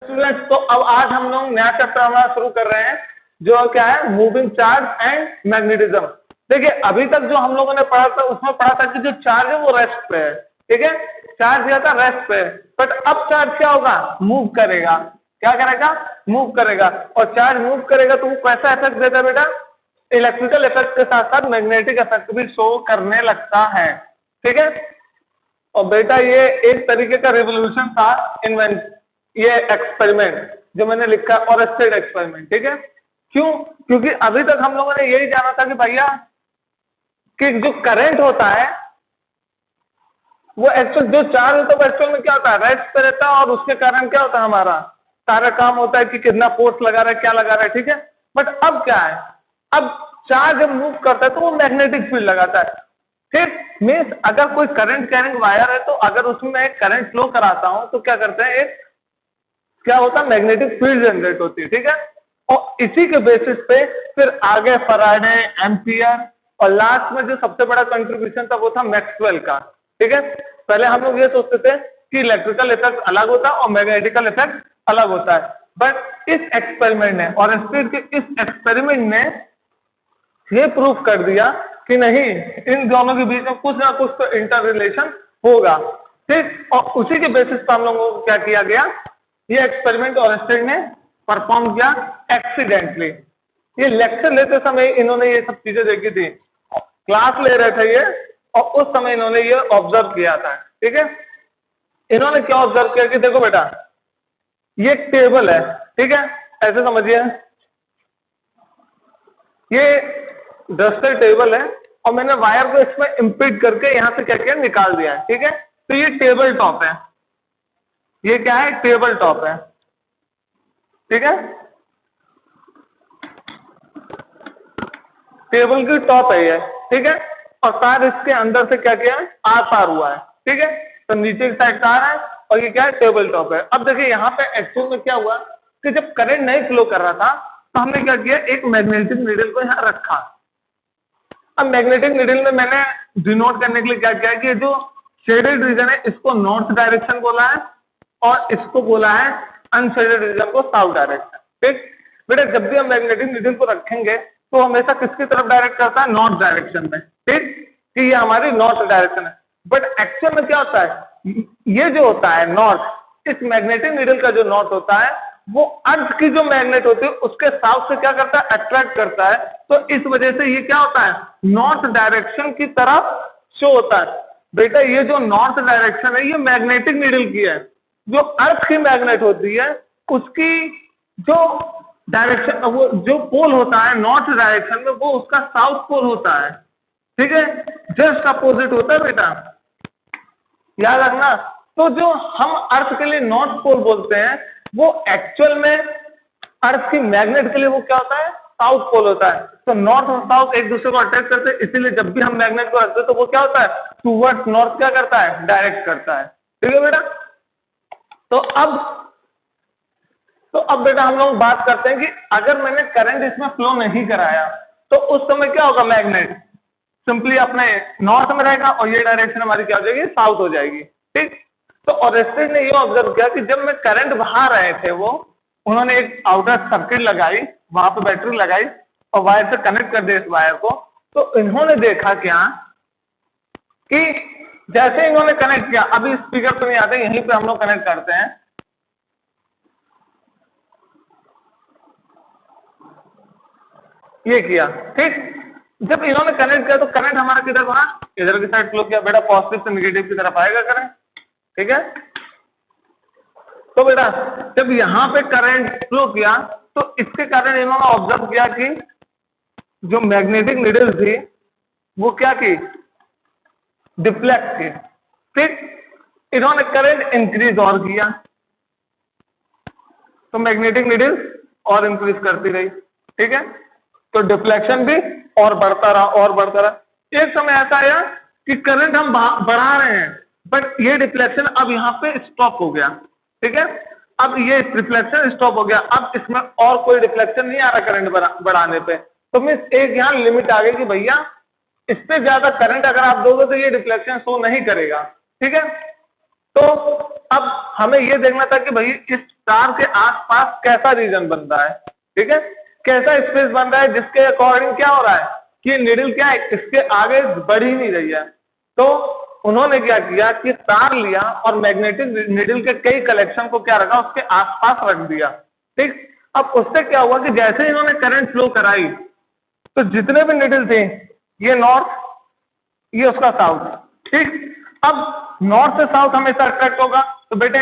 Students, तो अब आज हम लोग नया चैप्टर हमारा शुरू कर रहे हैं जो क्या है, मूविंग चार्ज एंड मैग्नेटिज्म। देखिए अभी तक जो हम लोगों ने पढ़ा था उसमें पढ़ा था कि जो चार्ज है वो रेस्ट पे है, ठीक है, चार्ज दिया था रेस्ट पे, बट अब चार्ज क्या होगा, मूव करेगा। क्या करेगा, मूव करेगा। और चार्ज मूव करेगा तो वो कैसा इफेक्ट देता है बेटा, इलेक्ट्रिकल इफेक्ट के साथ साथ मैग्नेटिक इफेक्ट भी शो करने लगता है, ठीक है। और बेटा ये एक तरीके का रिवोल्यूशन था, इन्वेंट, ये एक्सपेरिमेंट जो मैंने लिखा और स्टेट एक्सपेरिमेंट, ठीक है। क्यों, क्योंकि अभी तक हम लोगों ने यही जाना था कि भैया कि जो करंट होता है वो एक्चुअल जो चार्ज होता है वो एक्चुअल में क्या होता है, रेस्ट पे रहता है, और उसके कारण क्या होता है, हमारा सारा काम होता है कि कितना फोर्स लगा रहा है, क्या लगा रहा है, ठीक है। बट अब क्या है, अब चार्ज जब मूव करता है तो वो मैग्नेटिक फील्ड लगाता है। ठीक, मीन्स अगर कोई करंट कैरिंग वायर है तो अगर उसमें एक करंट फ्लो कराता हूं तो क्या करते हैं, एक क्या होता है, मैग्नेटिक फील्ड जनरेट होती है, ठीक है। और इसी के बेसिस पे फिर आगे फैराडे, एम्पियर, और लास्ट में जो सबसे बड़ा कंट्रीब्यूशन था वो था मैक्सवेल का, ठीक है। पहले हम लोग ये सोचते थे कि इलेक्ट्रिकल इफेक्ट अलग होता है और मैग्नेटिकल इफेक्ट अलग होता है, बट इस एक्सपेरिमेंट ने और इस एक्सपेरिमेंट ने ये प्रूफ कर दिया कि नहीं, इन दोनों के बीच में कुछ ना कुछ तो इंटर रिलेशन होगा, ठीक। और उसी के बेसिस पर हम लोगों को क्या किया गया, ये एक्सपेरिमेंट ऑरेस्टेड ने परफॉर्म किया एक्सीडेंटली। ये लेक्चर लेते समय इन्होंने ये सब चीजें देखी थी, क्लास ले रहे थे ये, और उस समय इन्होंने ये ऑब्जर्व किया था, ठीक है। इन्होंने क्या ऑब्जर्व किया कि देखो बेटा ये टेबल है, ठीक है, ऐसे समझिए, ये डस्टर टेबल है और मैंने वायर को इसमें इंपीड करके यहां से क्या किया, निकाल दिया है, ठीक है। तो ये टेबल टॉप है, ये क्या है, टेबल टॉप है, ठीक है, टेबल की टॉप है ये, ठीक है। और तार इसके अंदर से क्या किया है, आर पार हुआ है, ठीक है। तो नीचे की साइड तार है और ये क्या है, टेबल टॉप है। अब देखिए यहाँ पे एक्चुअल में क्या हुआ कि जब करंट नहीं फ्लो कर रहा था तो हमने क्या किया, एक मैग्नेटिक नीडल को यहाँ रखा। अब मैग्नेटिक नीडल में मैंने डिनोट करने के लिए क्या किया कि जो शेडेड रीजन है इसको नॉर्थ डायरेक्शन बोला है और इसको बोला है अनशेडेड रीजन को साउथ डायरेक्शन, ठीक। बेटा जब भी हम मैग्नेटिक नीडल को रखेंगे तो हमेशा किसकी तरफ डायरेक्ट करता है, नॉर्थ डायरेक्शन में, ठीक, कि ये हमारी नॉर्थ डायरेक्शन है। बट एक्चुअल में क्या होता है, ये जो होता है नॉर्थ, इस मैग्नेटिक नीडल का जो नॉर्थ होता है वो अर्थ की जो मैग्नेट होती है उसके साउथ से क्या करता है, अट्रैक्ट करता है। तो इस वजह से ये क्या होता है, नॉर्थ डायरेक्शन की तरफ शो होता है। बेटा ये जो नॉर्थ डायरेक्शन है ये मैग्नेटिक नीडल की है, जो अर्थ की मैग्नेट होती है उसकी जो डायरेक्शन, वो जो पोल होता है नॉर्थ डायरेक्शन में वो उसका साउथ पोल होता है, ठीक है, जस्ट अपोजिट होता है बेटा, याद रखना। तो जो हम अर्थ के लिए नॉर्थ पोल बोलते हैं वो एक्चुअल में अर्थ की मैग्नेट के लिए वो क्या होता है, साउथ पोल होता है। तो नॉर्थ और साउथ एक दूसरे को अट्रैक्ट करते हैं, इसीलिए जब भी हम मैग्नेट को रखते हैं तो वो क्या होता है, टूवर्ड्स नॉर्थ क्या करता है, डायरेक्ट करता है, ठीक है बेटा। तो अब बेटा हम लोग बात करते हैं कि अगर मैंने करंट इसमें फ्लो नहीं कराया तो उस समय क्या होगा, मैग्नेट सिंपली अपने नॉर्थ में रहेगा और ये डायरेक्शन हमारी क्या हो जाएगी, साउथ हो जाएगी, ठीक। तो ऑरेस्टेड ने ये ऑब्जर्व किया कि जब मैं करंट बहा रहे थे वो, उन्होंने एक आउटर सर्किट लगाई, वहां पे बैटरी लगाई और वायर से कनेक्ट कर दिया इस वायर को। तो इन्होंने देखा क्या कि जैसे इन्होंने कनेक्ट किया, अभी स्पीकर पे नहीं आते, यहीं पे हम लोग कनेक्ट करते हैं, ये किया, ठीक। जब इन्होंने कनेक्ट किया तो करंट हमारा किधर बना, इधर की साइड फ्लो किया, बेटा पॉजिटिव से नेगेटिव की तरफ आएगा करंट, ठीक है। तो बेटा जब यहाँ पे करंट फ्लो किया तो इसके कारण इन्होंने ऑब्जर्व किया कि जो मैग्नेटिक नीडल थी वो क्या की, डिफ्लेक्ट की, ठीक। इन्होंने करंट इंक्रीज और किया तो मैग्नेटिक नीडल और इंक्रीज करती रही, ठीक है। तो डिफ्लेक्शन भी और बढ़ता रहा और बढ़ता रहा। एक समय ऐसा आया कि करंट हम बढ़ा रहे हैं बट ये डिफ्लेक्शन अब यहाँ पे स्टॉप हो गया, ठीक है। अब ये डिफ्लेक्शन स्टॉप हो गया, अब इसमें और कोई डिफ्लेक्शन नहीं आ रहा करंट बढ़ाने पे। तो मीन्स एक यहाँ लिमिट आ गई कि भैया इससे ज्यादा करंट अगर आप दोगे तो ये डिफ्लेक्शन शो नहीं करेगा, ठीक है। तो अब हमें ये देखना था कि भाई इस स्टार के आसपास कैसा रीजन बन रहा है, ठीक है, कैसा स्पेस बन रहा है जिसके अकॉर्डिंग क्या हो रहा है कि निडल क्या है इसके आगे बढ़ ही नहीं रही है। तो उन्होंने क्या किया कि तार लिया और मैग्नेटिक निडल के कई कलेक्शन को क्या रखा, उसके आसपास रख दिया, ठीक। अब उससे क्या हुआ कि जैसे इन्होंने करंट फ्लो कराई तो जितने भी निडल थे, ये नॉर्थ, ये उसका साउथ, ठीक। अब नॉर्थ से साउथ हमेशा अट्रैक्ट होगा, तो बेटे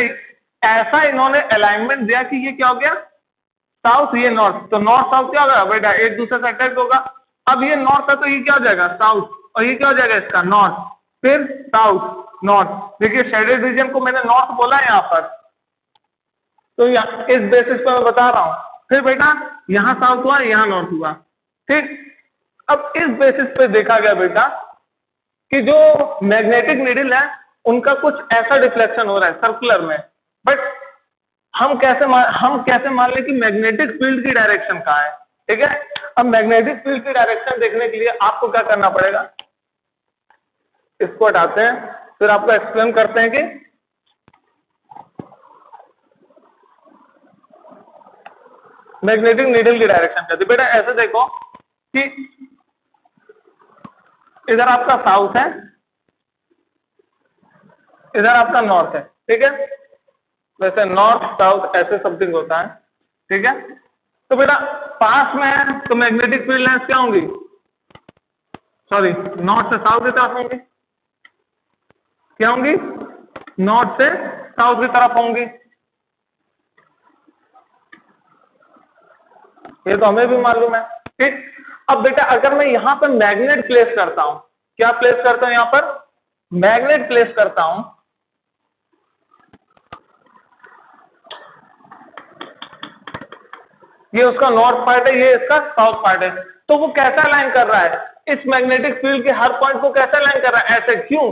ऐसा इन्होंने अलाइनमेंट दिया कि ये क्या हो गया, साउथ ये नॉर्थ, तो नॉर्थ साउथ क्या होगा बेटा, एक दूसरे से अट्रैक्ट होगा। अब ये नॉर्थ है तो ये क्या हो जाएगा साउथ, और ये क्या हो जाएगा इसका नॉर्थ, फिर साउथ नॉर्थ। देखिए शेडेड रीजन को मैंने नॉर्थ बोला है यहाँ पर, तो यहाँ इस बेसिस पर मैं बता रहा हूँ। फिर बेटा यहाँ साउथ हुआ, यहाँ नॉर्थ हुआ, ठीक। अब इस बेसिस पे देखा गया बेटा कि जो मैग्नेटिक नीडल है उनका कुछ ऐसा डिफ्लेक्शन हो रहा है सर्कुलर में, बट हम कैसे मान लें कि मैग्नेटिक फील्ड की डायरेक्शन कहाँ है, ठीक है। अब मैग्नेटिक फील्ड की डायरेक्शन देखने के लिए आपको क्या करना पड़ेगा, इसको हटाते हैं, फिर आपको एक्सप्लेन करते हैं कि मैग्नेटिक नीडल की डायरेक्शन क्या थी। बेटा ऐसे देखो कि इधर आपका साउथ है, इधर आपका नॉर्थ है, ठीक है, वैसे नॉर्थ साउथ ऐसे समथिंग होता है, ठीक है। तो बेटा पास में है तो मैग्नेटिक फील्ड लाइंस क्या होंगी, सॉरी नॉर्थ से साउथ की तरफ होंगी, क्या होंगी, नॉर्थ से साउथ की तरफ होंगी। ये तो हमें भी मालूम है, ठीक। अब बेटा अगर मैं यहां पर मैग्नेट प्लेस करता हूं, क्या प्लेस करता हूं, यहां पर मैग्नेट प्लेस करता हूं, ये उसका नॉर्थ पार्ट है, ये इसका साउथ पार्ट है, तो वो कैसा अलाइन कर रहा है, इस मैग्नेटिक फील्ड के हर पॉइंट को कैसा अलाइन कर रहा है, ऐसे। क्यों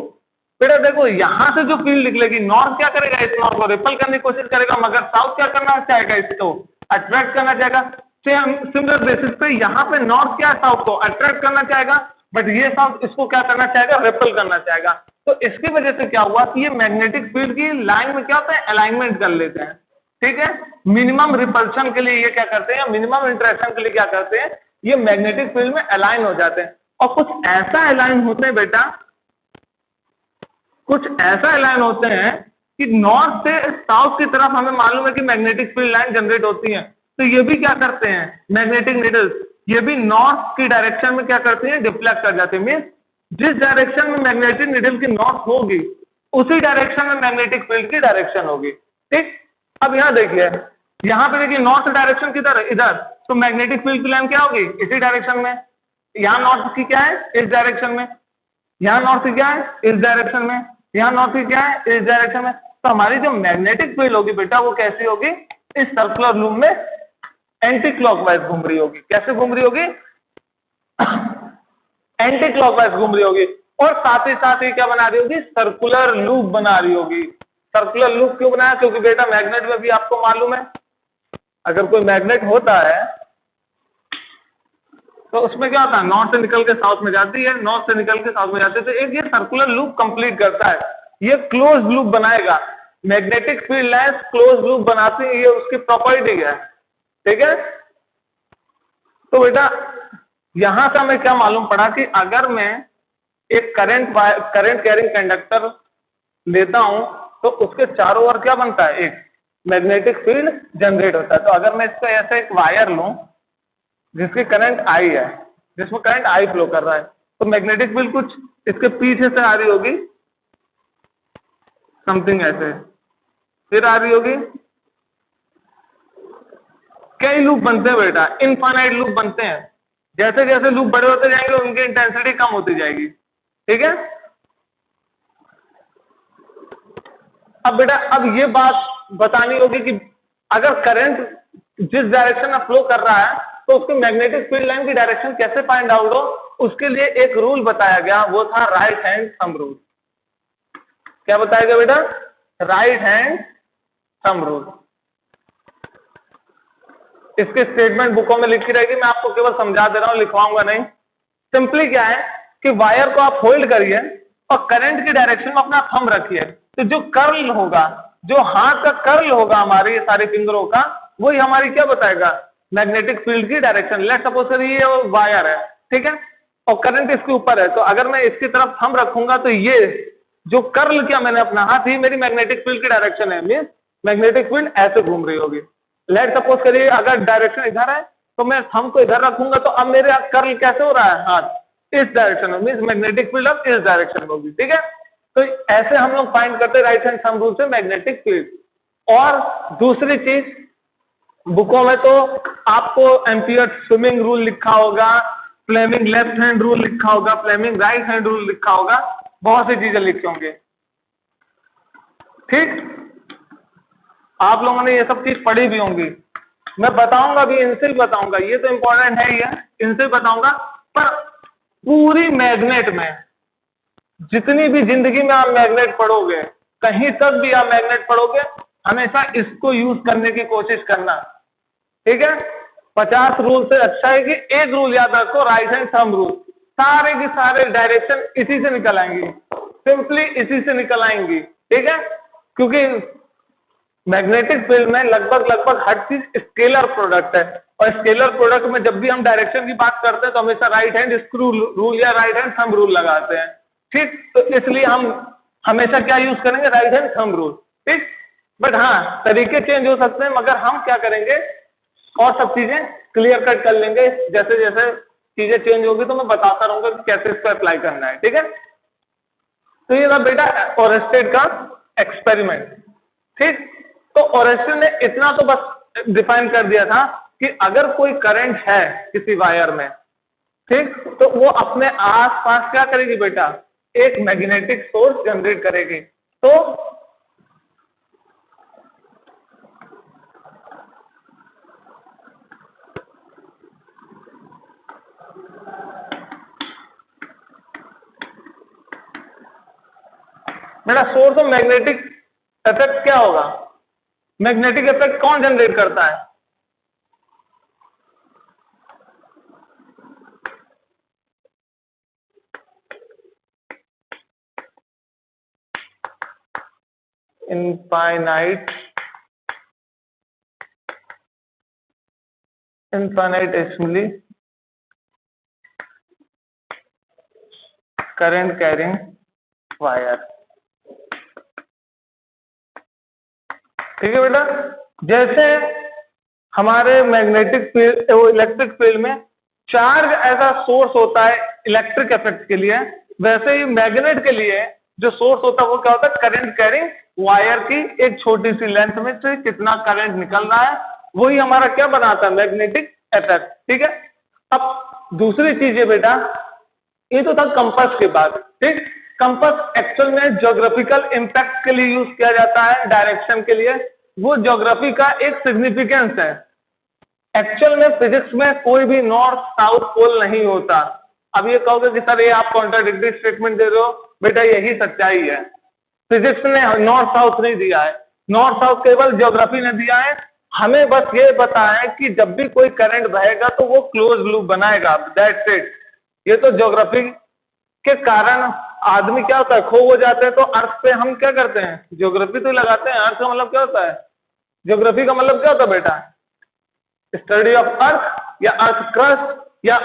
बेटा, देखो यहां से जो फील्ड निकलेगी, नॉर्थ क्या करेगा, इस नॉर्थ को रिपल करने की कोशिश करेगा, मगर साउथ क्या करना चाहेगा, इसको अट्रैक्ट करना चाहेगा। सिमिलर बेसिस पे यहाँ पे नॉर्थ क्या साउथ को अट्रैक्ट करना चाहेगा, बट ये साउथ इसको क्या करना चाहेगा, रिपल करना चाहेगा। तो इसकी वजह से क्या हुआ कि ये मैग्नेटिक फील्ड की लाइन में क्या होता है, अलाइनमेंट कर लेते हैं, ठीक है। मिनिमम रिपल्शन के लिए ये क्या करते हैं, मिनिमम इंटरेक्शन के लिए क्या करते हैं, ये मैग्नेटिक फील्ड में अलाइन हो जाते हैं। और कुछ ऐसा अलाइन होते हैं बेटा, कुछ ऐसा अलाइन होते हैं कि नॉर्थ से साउथ की तरफ हमें मालूम है कि मैग्नेटिक फील्ड लाइन जनरेट होती है, तो ये भी क्या करते हैं, मैग्नेटिक नीडल्स, ये भी नॉर्थ की डायरेक्शन में क्या करते हैं, डिफ्लेक्ट कर जाते हैं। मीन्स जिस डायरेक्शन में मैग्नेटिक नीडल की नॉर्थ होगी उसी डायरेक्शन में मैग्नेटिक फील्ड की डायरेक्शन होगी, ठीक। अब यहाँ देखिए, यहाँ पे देखिए नॉर्थ डायरेक्शन किधर है, इधर, तो मैग्नेटिक फील्ड की लाइन क्या होगी, इसी डायरेक्शन में। यहाँ नॉर्थ की क्या है, इस डायरेक्शन में, यहाँ नॉर्थ की क्या है, इस डायरेक्शन में, यहाँ नॉर्थ की क्या है, इस डायरेक्शन में। तो हमारी जो मैग्नेटिक फील्ड होगी बेटा वो कैसी होगी, इस सर्कुलर लूप में एंटी क्लॉकवाइज घूम रही होगी। कैसे घूम रही होगी, एंटी क्लॉकवाइज घूम रही होगी, और साथ ही साथ ये क्या बना रही होगी, सर्कुलर लूप बना रही होगी। सर्कुलर लूप क्यों बनाया, क्योंकि बेटा मैग्नेट में भी आपको मालूम है, अगर कोई मैग्नेट होता है तो उसमें क्या होता है, नॉर्थ से निकल के साउथ में जाती है, नॉर्थ से निकल के साउथ में जाती है, तो एक ये सर्कुलर लूप कंप्लीट करता है, ये क्लोज लूप बनाएगा। Magnetic field lines close loop बनाती है, ये उसकी प्रॉपर्टी है, ठीक है। तो बेटा यहां से हमें क्या मालूम पड़ा कि अगर मैं एक करंट कैरिंग कंडक्टर लेता हूं तो उसके चारों ओर क्या बनता है, एक मैग्नेटिक फील्ड जनरेट होता है। तो अगर मैं इसका ऐसा एक वायर लूं जिसकी करंट आई है, जिसमें करंट आई फ्लो कर रहा है, तो मैग्नेटिक फील्ड कुछ इसके पीछे से आ रही होगी, समथिंग ऐसे, फिर आ रही होगी, कई लूप बनते हैं बेटा, इनफाइनाइट लूप बनते हैं। जैसे जैसे लूप बड़े होते जाएंगे उनकी इंटेंसिटी कम होती जाएगी, ठीक है। अब बेटा अब ये बात बतानी होगी कि अगर करंट जिस डायरेक्शन में फ्लो कर रहा है तो उसकी मैग्नेटिक फील्ड लाइन की डायरेक्शन कैसे फाइंड आउट हो, उसके लिए एक रूल बताया गया, वो था राइट हैंड थंब रूल। क्या बताया गया बेटा, राइट हैंड थंब रूल। इसकी स्टेटमेंट बुकों में लिखी रहेगी, मैं आपको केवल समझा दे रहा हूं, लिखवाऊंगा नहीं। सिंपली क्या है कि वायर को आप होल्ड करिए और करंट की डायरेक्शन में अपना थंब रखिए, तो जो कर्ल होगा, जो हाथ का कर्ल होगा हमारे सारे फिंगरों का, वही हमारी क्या बताएगा, मैग्नेटिक फील्ड की डायरेक्शन। लेट सपोज करिए ये वायर है, ठीक है, और करंट इसके ऊपर है, तो अगर मैं इसकी तरफ थंब रखूंगा तो ये जो कर्ल किया मैंने अपना हाथ, ही मेरी मैग्नेटिक फील्ड की डायरेक्शन है, मीन मैग्नेटिक फील्ड ऐसे घूम रही होगी। लेट सपोज करिए अगर डायरेक्शन इधर है तो मैं थंब को इधर रखूंगा, तो अब मेरे कर्ल कैसे हो रहा है, हाथ इस डायरेक्शन में, मीन मैग्नेटिक फील्ड अब इस डायरेक्शन में होगी, ठीक है। तो ऐसे हम लोग फाइंड करते हैं राइट हैंड थंब रूल से मैग्नेटिक फील्ड। और दूसरी चीज, बुकों में तो आपको एम्पियर स्विमिंग रूल लिखा होगा, फ्लेमिंग लेफ्ट हैंड रूल लिखा होगा, फ्लेमिंग राइट हैंड रूल लिखा होगा, बहुत सी चीजें लिखे होंगे, ठीक। आप लोगों ने ये सब चीज पढ़ी भी होंगी, मैं बताऊंगा भी, इनसे भी बताऊंगा, ये तो इंपॉर्टेंट है ही है, इनसे भी बताऊंगा। पर पूरी मैग्नेट में, जितनी भी जिंदगी में आप मैग्नेट पढ़ोगे, कहीं तक भी आप मैग्नेट पढ़ोगे, हमेशा इसको यूज करने की कोशिश करना, ठीक है। 50 रूल से अच्छा है कि एक रूल याद रखो, राइट हैंड थंब रूल, सारे की सारे डायरेक्शन इसी से निकल आएंगी, सिंपली इसी से निकल आएंगी, ठीक है। क्योंकि मैग्नेटिक फील्ड में लगभग लगभग हर चीज स्केलर प्रोडक्ट है, और स्केलर प्रोडक्ट में जब भी हम डायरेक्शन की बात करते हैं तो हमेशा राइट हैंड स्क्रू रूल या राइट हैंड थंब रूल लगाते हैं, ठीक। तो इसलिए हम हमेशा क्या यूज करेंगे, राइट हैंड थंब रूल, ठीक। बट हाँ, तरीके चेंज हो सकते हैं, मगर हम क्या करेंगे, और सब चीजें क्लियर कट कर लेंगे, जैसे जैसे चीजें चेंज होगी तो मैं बताता रहूंगा कि कैसे इसको अप्लाई करना है, ठीक है। तो ये था बेटा ओरेस्टेड का एक्सपेरिमेंट, ठीक। तो ओरेस्टेड ने इतना तो बस डिफाइन कर दिया था कि अगर कोई करंट है किसी वायर में, ठीक, तो वो अपने आसपास क्या करेगी बेटा, एक मैग्नेटिक सोर्स जनरेट करेगी। तो बेटा सोर्स ऑफ मैग्नेटिक इफेक्ट क्या होगा, मैग्नेटिक इफेक्ट कौन जनरेट करता है, इनफाइनाइटेशनली करंट कैरिंग वायर, ठीक है बेटा। जैसे हमारे मैग्नेटिक फील्ड, इलेक्ट्रिक फील्ड में चार्ज ऐसा सोर्स होता है इलेक्ट्रिक इफेक्ट के लिए, वैसे ही मैग्नेट के लिए जो सोर्स होता है वो क्या होता है, करंट कैरिंग वायर की एक छोटी सी लेंथ में से कितना करंट निकल रहा है, वही हमारा क्या बनाता है, मैग्नेटिक इफेक्ट, ठीक है। अब दूसरी चीज है बेटा, ये तो था कंपास के बाद, ठीक। कंपास एक्चुअल में ज्योग्राफिकल इंपैक्ट के लिए यूज किया जाता है, डायरेक्शन के लिए, वो ज्योग्राफी का एक सिग्निफिकेंस है। एक्चुअल में फिजिक्स में कोई भी नॉर्थ साउथ पोल नहीं होता। अब ये कहोगे कि सर ये आप कॉन्ट्राडिक्टरी स्टेटमेंट दे रहे हो, बेटा यही सच्चाई है, फिजिक्स ने नॉर्थ साउथ नहीं दिया है, नॉर्थ साउथ केवल ज्योग्राफी ने दिया है। हमें बस ये पता है कि जब भी कोई करंट बहेगा तो वो क्लोज लूप बनाएगा, दैट्स इट। ये तो ज्योग्राफी के कारण आदमी क्या होता है, खो हो जाते हैं, तो अर्थ पे हम क्या करते हैं, ज्योग्राफी तो लगाते हैं। अर्थ का मतलब क्या होता है, ज्योग्राफी का मतलब क्या होता है बेटा, स्टडी ऑफ अर्थ या अर्थ क्रस्ट या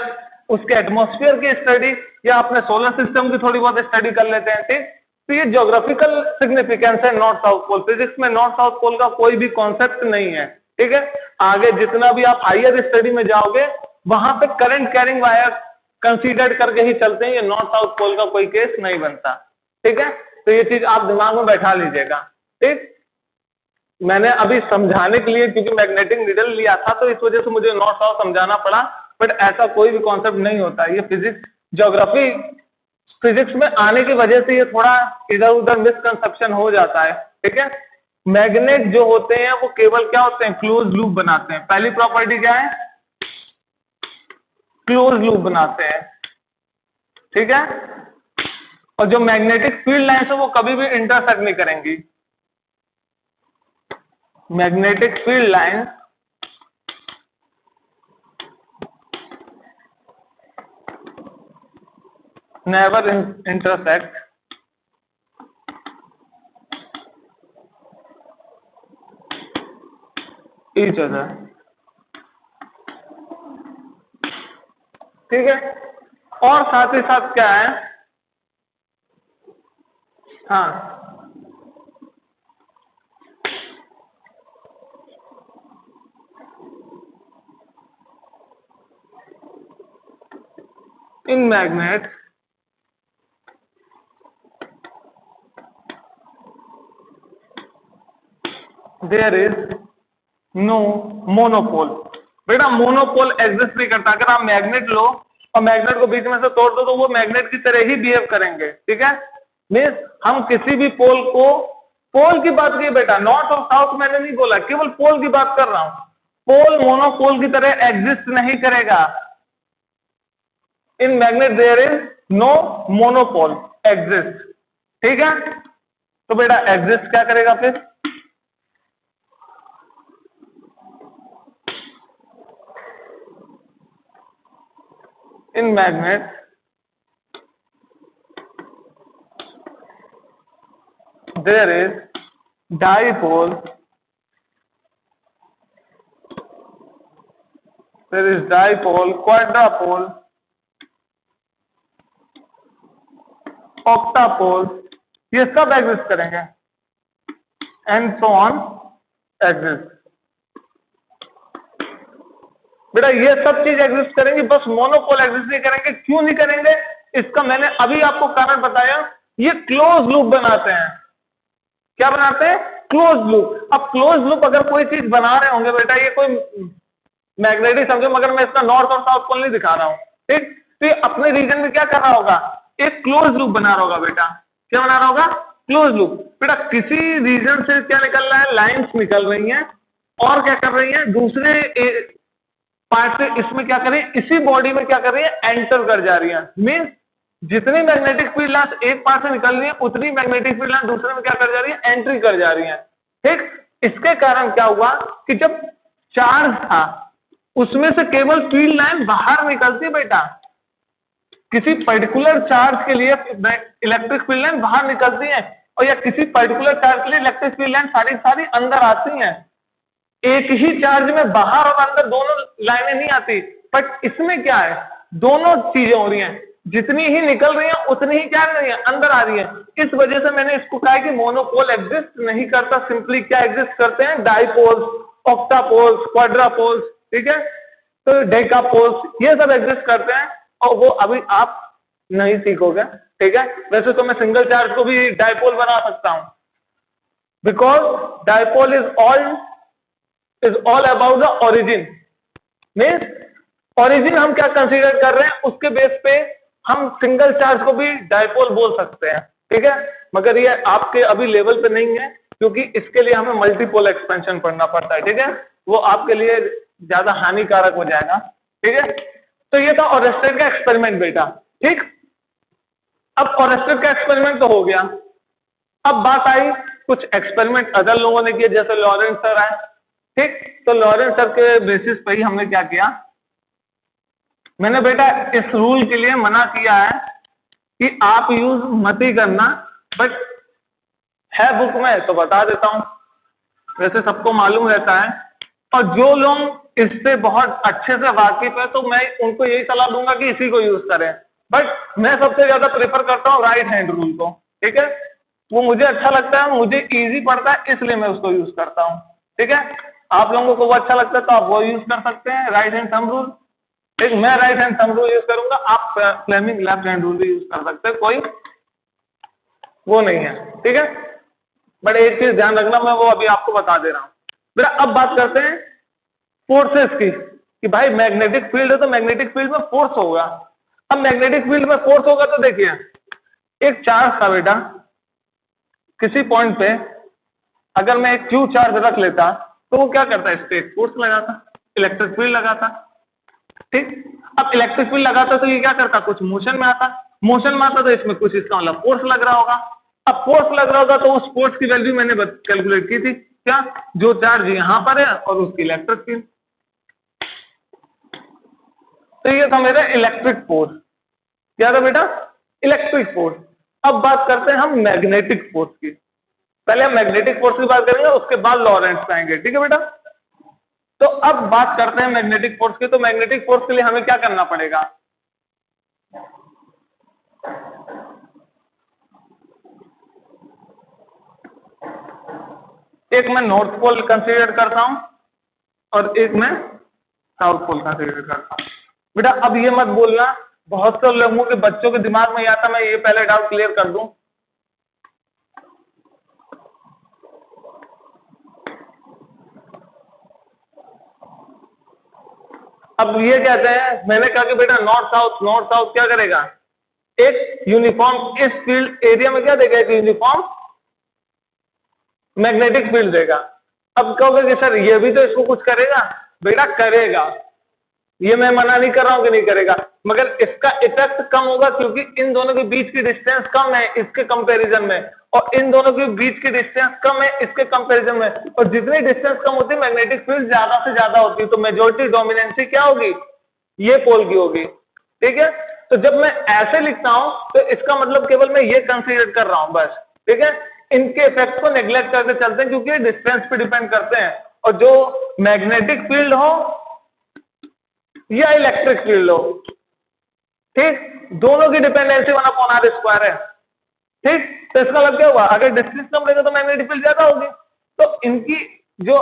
उसके एटमॉस्फेयर की स्टडी, या अपने सोलर सिस्टम की थोड़ी बहुत स्टडी कर लेते हैं, ठीक। तो ये ज्योग्राफिकल सिग्निफिकेंस है नॉर्थ साउथ पोल। फिजिक्स में नॉर्थ साउथ पोल का कोई भी कॉन्सेप्ट नहीं है, ठीक है। आगे जितना भी आप हायर स्टडी में जाओगे वहां पे करंट कैरिंग वायर कंसीडर करके ही चलते हैं, ये नॉर्थ साउथ पोल का कोई केस नहीं बनता, ठीक है। तो ये चीज आप दिमाग में बैठा लीजिएगा, ठीक। मैंने अभी समझाने के लिए, क्योंकि मैग्नेटिक नीडल लिया था तो इस वजह से मुझे नॉर्थ साउथ समझाना पड़ा, बट ऐसा कोई भी कॉन्सेप्ट नहीं होता। ये फिजिक्स ज्योग्राफी फिजिक्स में आने की वजह से ये थोड़ा इधर उधर मिसकंसेप्शन हो जाता है, ठीक है। मैग्नेट जो होते हैं वो केवल क्या होते हैं, क्लोज लूप बनाते हैं। पहली प्रॉपर्टी क्या है, क्लोज लूप बनाते हैं, ठीक है। और जो मैग्नेटिक फील्ड लाइन्स है वो कभी भी इंटरसेक्ट नहीं करेंगी। Magnetic field line never intersect each other, ठीक है। और साथ ही साथ क्या है, हाँ, in magnet there is no monopole. बेटा मोनोपोल एग्जिस्ट नहीं करता। अगर आप मैग्नेट लो और मैग्नेट को बीच में से तोड़ दो तो वो मैग्नेट की तरह ही बिहेव करेंगे, ठीक है। मीन्स हम किसी भी पोल को, पोल की बात की बेटा, नॉर्थ और साउथ मैंने नहीं बोला, केवल पोल की बात कर रहा हूं। पोल मोनोपोल की तरह एग्जिस्ट नहीं करेगा। In magnet there is no monopole exist, ठीक है। तो बेटा एग्जिस्ट क्या करेगा फिर, in magnets there is dipole, quadrupole, octapole, ये सब एग्जिस्ट करेंगे एंड सो ऑन एग्जिस्ट। बेटा ये सब चीज एग्जिस्ट करेंगी, बस मोनोपोल एग्जिस्ट नहीं करेंगे। क्यों नहीं करेंगे, इसका मैंने अभी आपको कारण बताया। ये क्लोज लूप बनाते हैं। क्या बनाते हैं, क्लोज लूप। अब क्लोज लूप अगर कोई चीज बना रहे होंगे बेटा, ये कोई मैग्नेटिक समझो, मगर मैं इसका नॉर्थ और साउथ पोल नहीं दिखा रहा हूं, ठीक। तो ये अपने रीजन में क्या कर रहा होगा, एक क्लोज लूप बना रहा होगा बेटा। क्या बना रहा होगा, क्लोज लूप। बेटा किसी रीजन से क्या निकल रहा है, लाइंस निकल रही हैं, और क्या कर रही हैं, दूसरे पार्ट से इसमें क्या करें, इसी बॉडी में क्या कर रही है, एंटर कर जा रही है। मीन्स जितनी मैग्नेटिक फील्ड लाइंस एक पार्ट से निकल रही है, उतनी मैग्नेटिक फील्ड लाइंस दूसरे में क्या कर जा रही है, एंट्री कर जा रही है, ठीक। इसके कारण क्या हुआ कि जब चार्ज था उसमें से केवल फील्ड लाइन बाहर निकलती है बेटा। किसी पर्टिकुलर चार्ज के लिए इलेक्ट्रिक फील्ड लाइन बाहर निकलती है, और या किसी पर्टिकुलर चार्ज के लिए इलेक्ट्रिक फील्ड लाइन सारी सारी अंदर आती हैं। एक ही चार्ज में बाहर और अंदर दोनों लाइनें नहीं आती, बट इसमें क्या है, दोनों चीजें हो रही हैं। जितनी ही निकल रही हैं उतनी ही क्या कर रही है, अंदर आ रही है। इस वजह से मैंने इसको कहा कि मोनोपोल एग्जिस्ट नहीं करता। सिंपली क्या एग्जिस्ट करते हैं, डाइपोल्स, ऑक्टापोल्स, क्वाड्रापोल्स, ठीक है। तो डेकापोल्स ये सब एग्जिस्ट करते हैं, और वो अभी आप नहीं सीखोगे, ठीक है। वैसे तो मैं सिंगल चार्ज को भी डाइपोल बना सकता हूं, because dipole is all about the origin. Means origin हम क्या कंसीडर कर रहे हैं, उसके बेस पे हम सिंगल चार्ज को भी डाइपोल बोल सकते हैं, ठीक है। मगर ये आपके अभी लेवल पे नहीं है, क्योंकि इसके लिए हमें मल्टीपोल एक्सपेंशन पढ़ना पड़ता है, ठीक है। वो आपके लिए ज्यादा हानिकारक हो जाएगा, ठीक है। तो ये था ओरेस्टेड का एक्सपेरिमेंट बेटा, ठीक। अब ओरेस्टेड का एक्सपेरिमेंट तो हो गया। अब बात आई कुछ एक्सपेरिमेंट अदर लोगों ने किए, जैसे लॉरेंस सर आए, ठीक। तो लॉरेंस सर के बेसिस पर ही हमने क्या किया, मैंने बेटा इस रूल के लिए मना किया है कि आप यूज मत ही करना, बट है बुक में तो बता देता हूं। वैसे सबको मालूम रहता है, और जो लोग इससे बहुत अच्छे से वाकिफ है तो मैं उनको यही सलाह दूंगा कि इसी को यूज करें। बट मैं सबसे ज्यादा प्रेफर करता हूँ राइट हैंड रूल को, ठीक है। वो मुझे अच्छा लगता है, मुझे इजी पड़ता है, इसलिए मैं उसको यूज करता हूँ, ठीक है। आप लोगों को वो अच्छा लगता है तो आप वो यूज कर सकते हैं, राइट हैंड थंब रूल। एक मैं right hand thumb rule use करूंगा, आप फ्लेमिंग लेफ्ट हैंड रूल भी यूज कर सकते हैं, कोई वो नहीं है, ठीक है। बट एक चीज ध्यान रखना, मैं वो अभी आपको बता दे रहा हूं। बेटा अब बात करते हैं फोर्सेस की, कि भाई मैग्नेटिक फील्ड है तो मैग्नेटिक फील्ड में फोर्स होगा। अब मैग्नेटिक फील्ड में फोर्स होगा तो देखिए, एक चार्ज था बेटा, किसी पॉइंट पे अगर मैं एक क्यू चार्ज रख लेता तो वो क्या करता है, इस पे फोर्स लगाता, इलेक्ट्रिक फील्ड लगाता, ठीक। अब इलेक्ट्रिक फील्ड लगाता तो ये क्या करता, कुछ मोशन में आता, मोशन में आता तो इसमें कुछ इसका मतलब फोर्स लग रहा होगा। अब फोर्स लग रहा होगा तो उस फोर्स की वैल्यू मैंने कैलकुलेट की थी, क्या, जो चार्ज यहां पर है और उसकी इलेक्ट्रिक फील्ड। तो ये था मेरा इलेक्ट्रिक फोर्स। क्या था बेटा, इलेक्ट्रिक फोर्स। अब बात करते हैं हम मैग्नेटिक फोर्स की। पहले हम मैग्नेटिक फोर्स की बात करेंगे, उसके बाद लॉरेंट्ज पे आएंगे, ठीक है बेटा। तो अब बात करते हैं मैग्नेटिक फोर्स की। तो मैग्नेटिक फोर्स के लिए हमें क्या करना पड़ेगा? एक मैं नॉर्थ पोल कंसीडर करता हूं और एक मैं साउथ पोल कंसीडर करता हूं। बेटा अब ये मत बोलना, बहुत से लोगों के बच्चों के दिमाग में आता, मैं ये पहले डाउट क्लियर कर दूं। अब ये कहते हैं, मैंने कहा कि बेटा नॉर्थ साउथ क्या करेगा? एक यूनिफॉर्म इस फील्ड एरिया में क्या देगा? एक यूनिफॉर्म मैग्नेटिक फील्ड देगा। अब कहोगे कि सर ये भी तो इसको कुछ करेगा। बेटा करेगा, ये मैं मना नहीं कर रहा हूं कि नहीं करेगा, मगर इसका इफेक्ट कम होगा क्योंकि इन दोनों के बीच की डिस्टेंस कम है इसके कंपैरिजन में, और इन दोनों के बीच की डिस्टेंस कम है इसके कंपैरिजन में, और जितनी डिस्टेंस कम होती है मैग्नेटिक फील्ड ज्यादा से ज्यादा होती है। तो मेजॉरिटी डोमिनेंसी क्या होगी? ये पोल की होगी। ठीक है, तो जब मैं ऐसे लिखता हूं तो इसका मतलब केवल मैं ये कंसीडर कर रहा हूं बस। ठीक है, इनके इफेक्ट को नेग्लेक्ट करके चलते हैं क्योंकि डिस्टेंस पे डिपेंड करते हैं, और जो मैग्नेटिक फील्ड हो या इलेक्ट्रिक फील्ड हो, ठीक, दोनों की डिपेंडेंसी 1/r² है। ठीक, तो इसका मतलब क्या हुआ? अगर डिस्टेंस कम रहेगा तो मैग्नेटिक फील्ड ज्यादा होगी। तो इनकी जो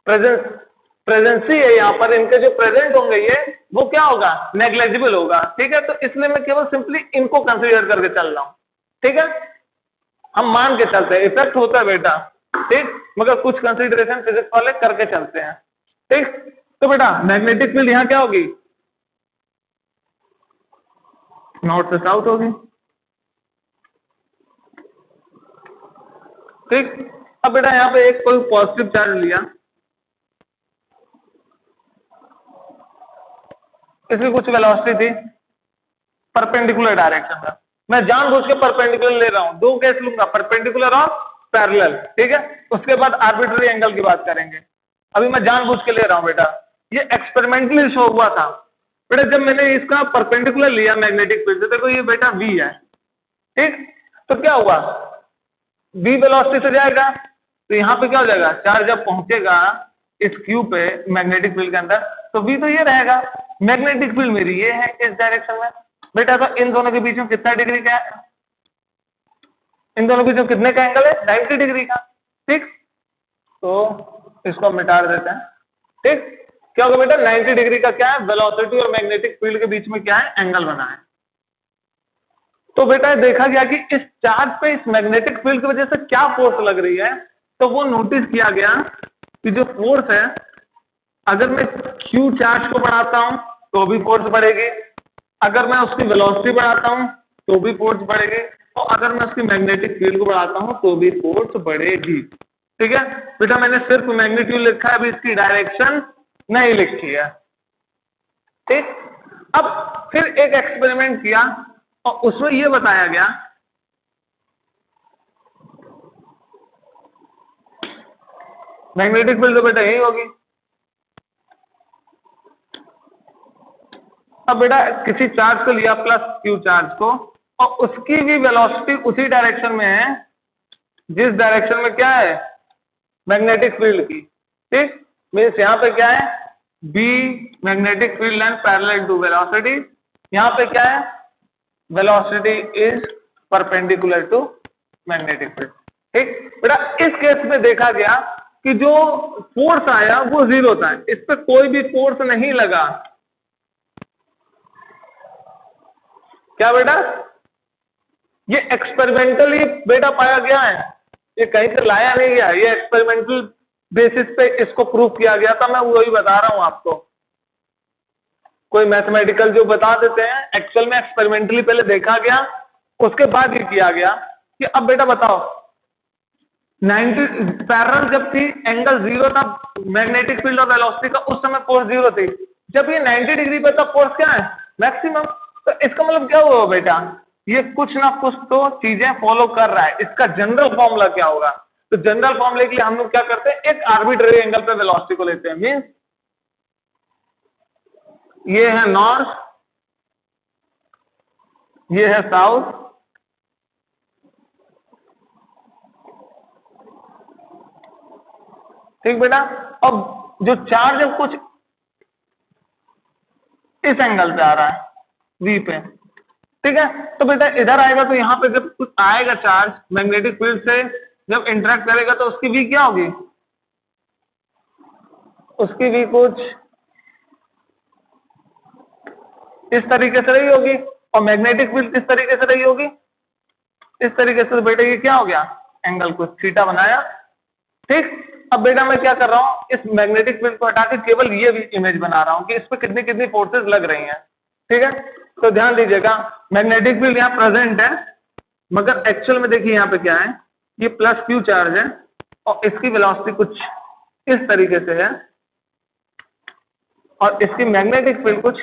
प्रेजेंसी है यहाँ पर, इनके जो प्रेजेंट होंगे ये, वो क्या होगा? नेग्लेजिबल होगा। ठीक है, तो इसलिए मैं केवल सिंपली इनको कंसीडर करके चल रहा हूं। ठीक है, हम मान के चलते हैं इफेक्ट होता है बेटा, ठीक, मगर कुछ कंसीडरेशन फिजिक्स वाले करके चलते हैं। ठीक, तो बेटा मैग्नेटिक फील्ड यहां क्या होगी? नॉर्थ से साउथ होगी। ठीक, अब बेटा यहां पे एक कोई पॉजिटिव चार्ज लिया, इसकी कुछ वेलोसिटी थी परपेंडिकुलर डायरेक्शन में, मैं जानबूझ के परपेंडिकुलर ले रहा हूं, दो केस लूंगा, परपेंडिकुलर और पैरेलल। ठीक है, उसके बाद आर्बिट्ररी एंगल की बात करेंगे, अभी मैं जानबूझ के ले रहा हूं बेटा। ये एक्सपेरिमेंटली शो हुआ था बेटा, जब मैंने इसका परपेंडिकुलर लिया मैग्नेटिक फील्ड से, देखो ये बेटा V है। ठीक, तो क्या हुआ? V वेलोसिटी से जाएगा, तो यहाँ पे क्या हो जाएगा? चार्ज जब पहुंचेगा इस क्यू पे मैग्नेटिक फील्ड के अंदर, तो V तो ये रहेगा। मैग्नेटिक फील्ड मेरी ये है इस डायरेक्शन में बेटा, तो इन दोनों के बीच में कितना डिग्री का है? इन दोनों के बीच में कितने का एंगल है? 90 डिग्री का। ठीक, तो इसको मिटा देते हैं। ठीक, क्या होगा बेटा? 90 डिग्री का क्या है? वेलोसिटी और मैग्नेटिक फील्ड के बीच में क्या है? एंगल बना है। तो बेटा देखा गया कि इस चार्ज पे इस मैग्नेटिक फील्ड की वजह से क्या फोर्स लग रही है, तो वो नोटिस किया गया कि जो फोर्स है, अगर मैं क्यू चार्ज को बढ़ाता हूं तो भी फोर्स बढ़ेगी, अगर मैं उसकी वेलोसिटी बढ़ाता हूं तो भी फोर्स बढ़ेगी, और अगर मैं उसकी मैग्नेटिक फील्ड को बढ़ाता हूं तो भी फोर्स बढ़ेगी। ठीक है बेटा, मैंने सिर्फ मैग्नीट्यूड लिखा है, अभी इसकी डायरेक्शन नहीं लिखी है। ठीक, अब फिर एक एक्सपेरिमेंट किया और उसमें यह बताया गया मैग्नेटिक फील्ड तो बेटा यही होगी। अब बेटा किसी चार्ज को लिया प्लस क्यू चार्ज को, और उसकी भी वेलोसिटी उसी डायरेक्शन में है जिस डायरेक्शन में क्या है? मैग्नेटिक फील्ड की। ठीक, मीन्स यहाँ पे क्या है? B magnetic field line parallel to velocity, यहाँ पे क्या है? Velocity is perpendicular to magnetic field. ठीक बेटा, इस केस में देखा गया कि जो फोर्स आया वो जीरो था, इस पे कोई भी फोर्स नहीं लगा। क्या बेटा? ये एक्सपेरिमेंटली बेटा पाया गया है, ये कहीं से लाया नहीं गया, ये एक्सपेरिमेंटल बेसिस पे इसको प्रूव किया गया था। मैं वही बता रहा हूं आपको, कोई मैथमेटिकल जो बता देते हैं, एक्चुअल में एक्सपेरिमेंटली पहले देखा गया, उसके बाद ये किया गया कि अब बेटा बताओ 90 पैरेलल जब थी, एंगल जीरो था मैग्नेटिक फील्ड और वेलोसिटी का, उस समय फोर्स जीरो थी। जब ये 90 डिग्री पे, तब फोर्स क्या है? मैक्सिमम। तो इसका मतलब क्या हुआ बेटा? ये कुछ ना कुछ तो चीजें फॉलो कर रहा है। इसका जनरल फॉर्मूला क्या होगा? तो जनरल फॉर्मूले के लिए हम लोग क्या करते हैं? एक आर्बिट्ररी एंगल पे वेलोसिटी को लेते हैं। मींस ये है नॉर्थ, ये है साउथ, ठीक बेटा, अब जो चार्ज है कुछ इस एंगल पे आ रहा है, वी पे, ठीक है। तो बेटा इधर आएगा तो यहाँ पे जब कुछ आएगा चार्ज मैग्नेटिक फील्ड से जब इंटरेक्ट करेगा तो उसकी वी क्या होगी, उसकी वी कुछ इस तरीके से रही होगी, और मैग्नेटिक फील्ड किस तरीके से रही होगी, इस तरीके से। तो बेटा ये क्या हो गया, एंगल को थीटा बनाया, ठीक। अब बेटा मैं क्या कर रहा हूँ, इस मैग्नेटिक फील्ड को हटा के केवल ये भी इमेज बना रहा हूँ कि इस पे कितनी कितनी फोर्सेस लग रही हैं, ठीक है। तो ध्यान दीजिएगा, मैग्नेटिक फील्ड यहाँ प्रेजेंट है, मगर एक्चुअल में देखिए यहाँ पे क्या है, ये प्लस क्यू चार्ज है और इसकी वेलोसिटी कुछ इस तरीके से है और इसकी मैग्नेटिक फील्ड कुछ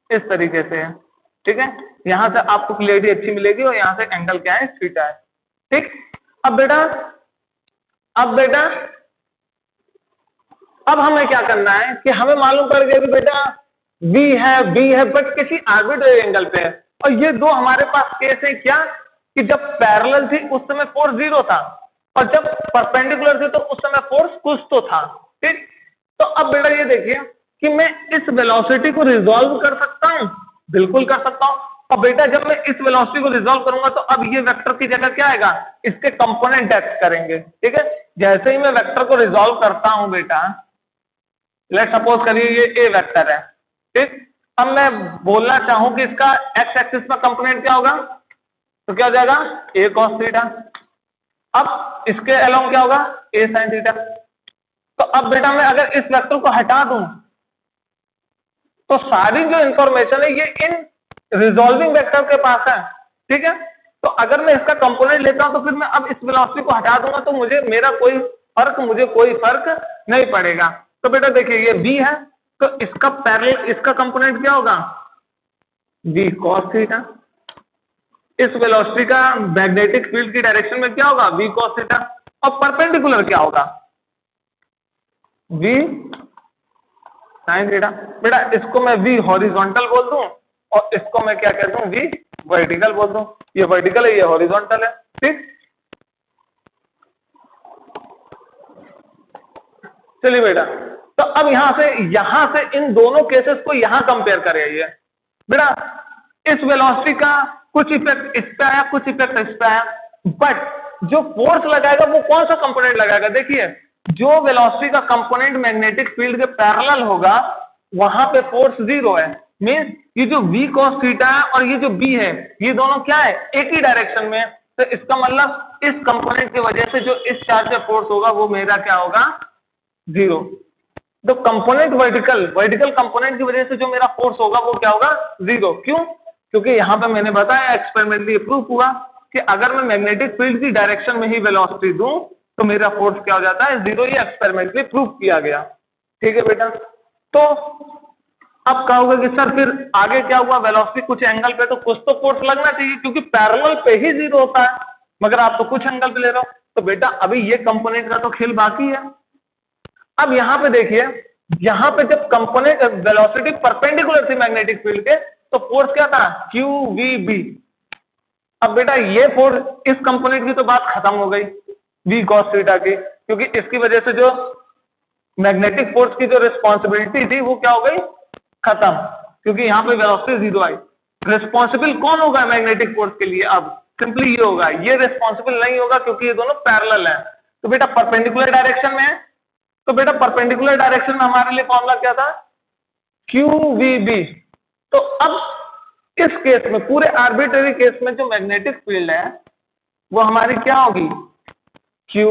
इस तरीके से है, ठीक है। यहां से आपको क्लियरिटी अच्छी मिलेगी और यहाँ से एंगल क्या है, थीटा है, ठीक। अब बेटा अब हमें क्या करना है कि हमें मालूम पड़ गया कि बेटा V है बट किसी आर्बिट्रेरी एंगल पे है, और ये दो हमारे पास केस है क्या, कि जब पैरेलल थी उस समय फोर्स 0 था और जब परपेंडिकुलर थे तो उस समय फोर्स कुछ तो था, ठीक। तो अब बेटा ये देखिए कि मैं इस वेलोसिटी को रिजॉल्व कर सकता हूं, बिल्कुल कर सकता हूं। और बेटा जब मैं इस वेलोसिटी को रिजॉल्व करूंगा तो अब ये वेक्टर की जगह क्या आएगा, इसके कंपोनेंट एक्ट करेंगे, ठीक है। जैसे ही मैं वेक्टर को रिजॉल्व करता हूं बेटा, लेट सपोज करिए ये ए वेक्टर है, ठीक। अब मैं बोलना चाहूं कि इसका एक्स एक्सिस में कंपोनेंट क्या होगा, तो क्या हो जाएगा, ए कॉस थीटा। अब इसके अलोंग क्या होगा, ए साइन थीटा। तो अब बेटा मैं अगर इस वेक्टर को हटा दूं तो सारी जो इंफॉर्मेशन है ये इन रिजॉल्विंग वेक्टर के पास है, ठीक है। तो अगर मैं इसका कंपोनेंट लेता हूं तो फिर मैं अब इस वेलोसिटी को हटा दूंगा तो मुझे कोई फर्क नहीं पड़ेगा। तो बेटा देखिए ये v है तो इसका पैरेलल इसका कंपोनेंट क्या होगा, v cos थीटा। इस वेलोसिटी का मैग्नेटिक फील्ड की डायरेक्शन में क्या होगा, v cos थीटा। और परपेंडिकुलर क्या होगा, v sin थीटा। बेटा इसको मैं v हॉरिजॉन्टल बोल दूं और इसको मैं क्या कह दूं, v वर्टिकल बोल दूं। ये वर्टिकल है, ये हॉरिजॉन्टल है, ठीक। चलिए बेटा, तो अब यहां से इन दोनों केसेस को यहां कंपेयर करिए। बेटा इस वेलोसिटी का कुछ इफेक्ट इस पे आया, कुछ इफेक्ट इस पे आया, बट जो फोर्स लगाएगा वो कौन सा कंपोनेंट लगाएगा, देखिए जो वेलोसिटी का कंपोनेंट मैग्नेटिक फील्ड के पैरेलल होगा वहां पे फोर्स 0 है। मींस ये जो v cos थीटा है और ये जो b है ये दोनों क्या है, एक ही डायरेक्शन में है। तो इसका मतलब इस कंपोनेंट की वजह से जो इस चार्ज पे फोर्स होगा वो मेरा क्या होगा, 0। तो कंपोनेंट वर्टिकल कंपोनेंट की वजह से जो मेरा फोर्स होगा वो क्या होगा, 0। क्यों, क्योंकि यहां पे मैंने बताया एक्सपेरिमेंटली प्रूफ हुआ कि अगर मैं मैग्नेटिक फील्ड की डायरेक्शन में ही वेलोसिटी दूं तो मेरा फोर्स क्या हो जाता है, 0। ये एक्सपेरिमेंटली प्रूफ किया गया, ठीक है बेटा। तो अब कहोगे कि सर फिर आगे क्या हुआ, वेलोसिटी कुछ एंगल पे तो कुछ तो फोर्स लगना चाहिए क्योंकि पैरेलल पे ही 0 होता है, मगर आप तो कुछ एंगल पे ले रहे हो। तो बेटा अभी ये कंपोनेंट का तो खेल बाकी है। अब यहां पे देखिए, यहां पे जब कंपोनेंट वेलोसिटी परपेंडिकुलर थी मैग्नेटिक फील्ड के तो फोर्स क्या था, QVB। अब बेटा ये फोर्स इस कंपोनेंट की तो बात खत्म हो गई v cos थीटा की, क्योंकि इसकी वजह से जो मैग्नेटिक फोर्स की जो रिस्पॉन्सिबिलिटी थी वो क्या हो गई, खत्म, क्योंकि यहाँ पे वेलोसिटी 0 आई। रिस्पॉन्सिबल कौन होगा मैग्नेटिक फोर्स के लिए, अब सिंपली ये होगा, ये रिस्पॉन्सिबल नहीं होगा क्योंकि ये दोनों पैरेलल है। तो बेटा परपेंडिकुलर डायरेक्शन में है, तो बेटा परपेंडिकुलर डायरेक्शन में हमारे लिए फॉर्मूला क्या था, QVB। तो अब इस केस में, पूरे आर्बिट्रेरी केस में जो मैग्नेटिक फील्ड है वो हमारी क्या होगी, Q।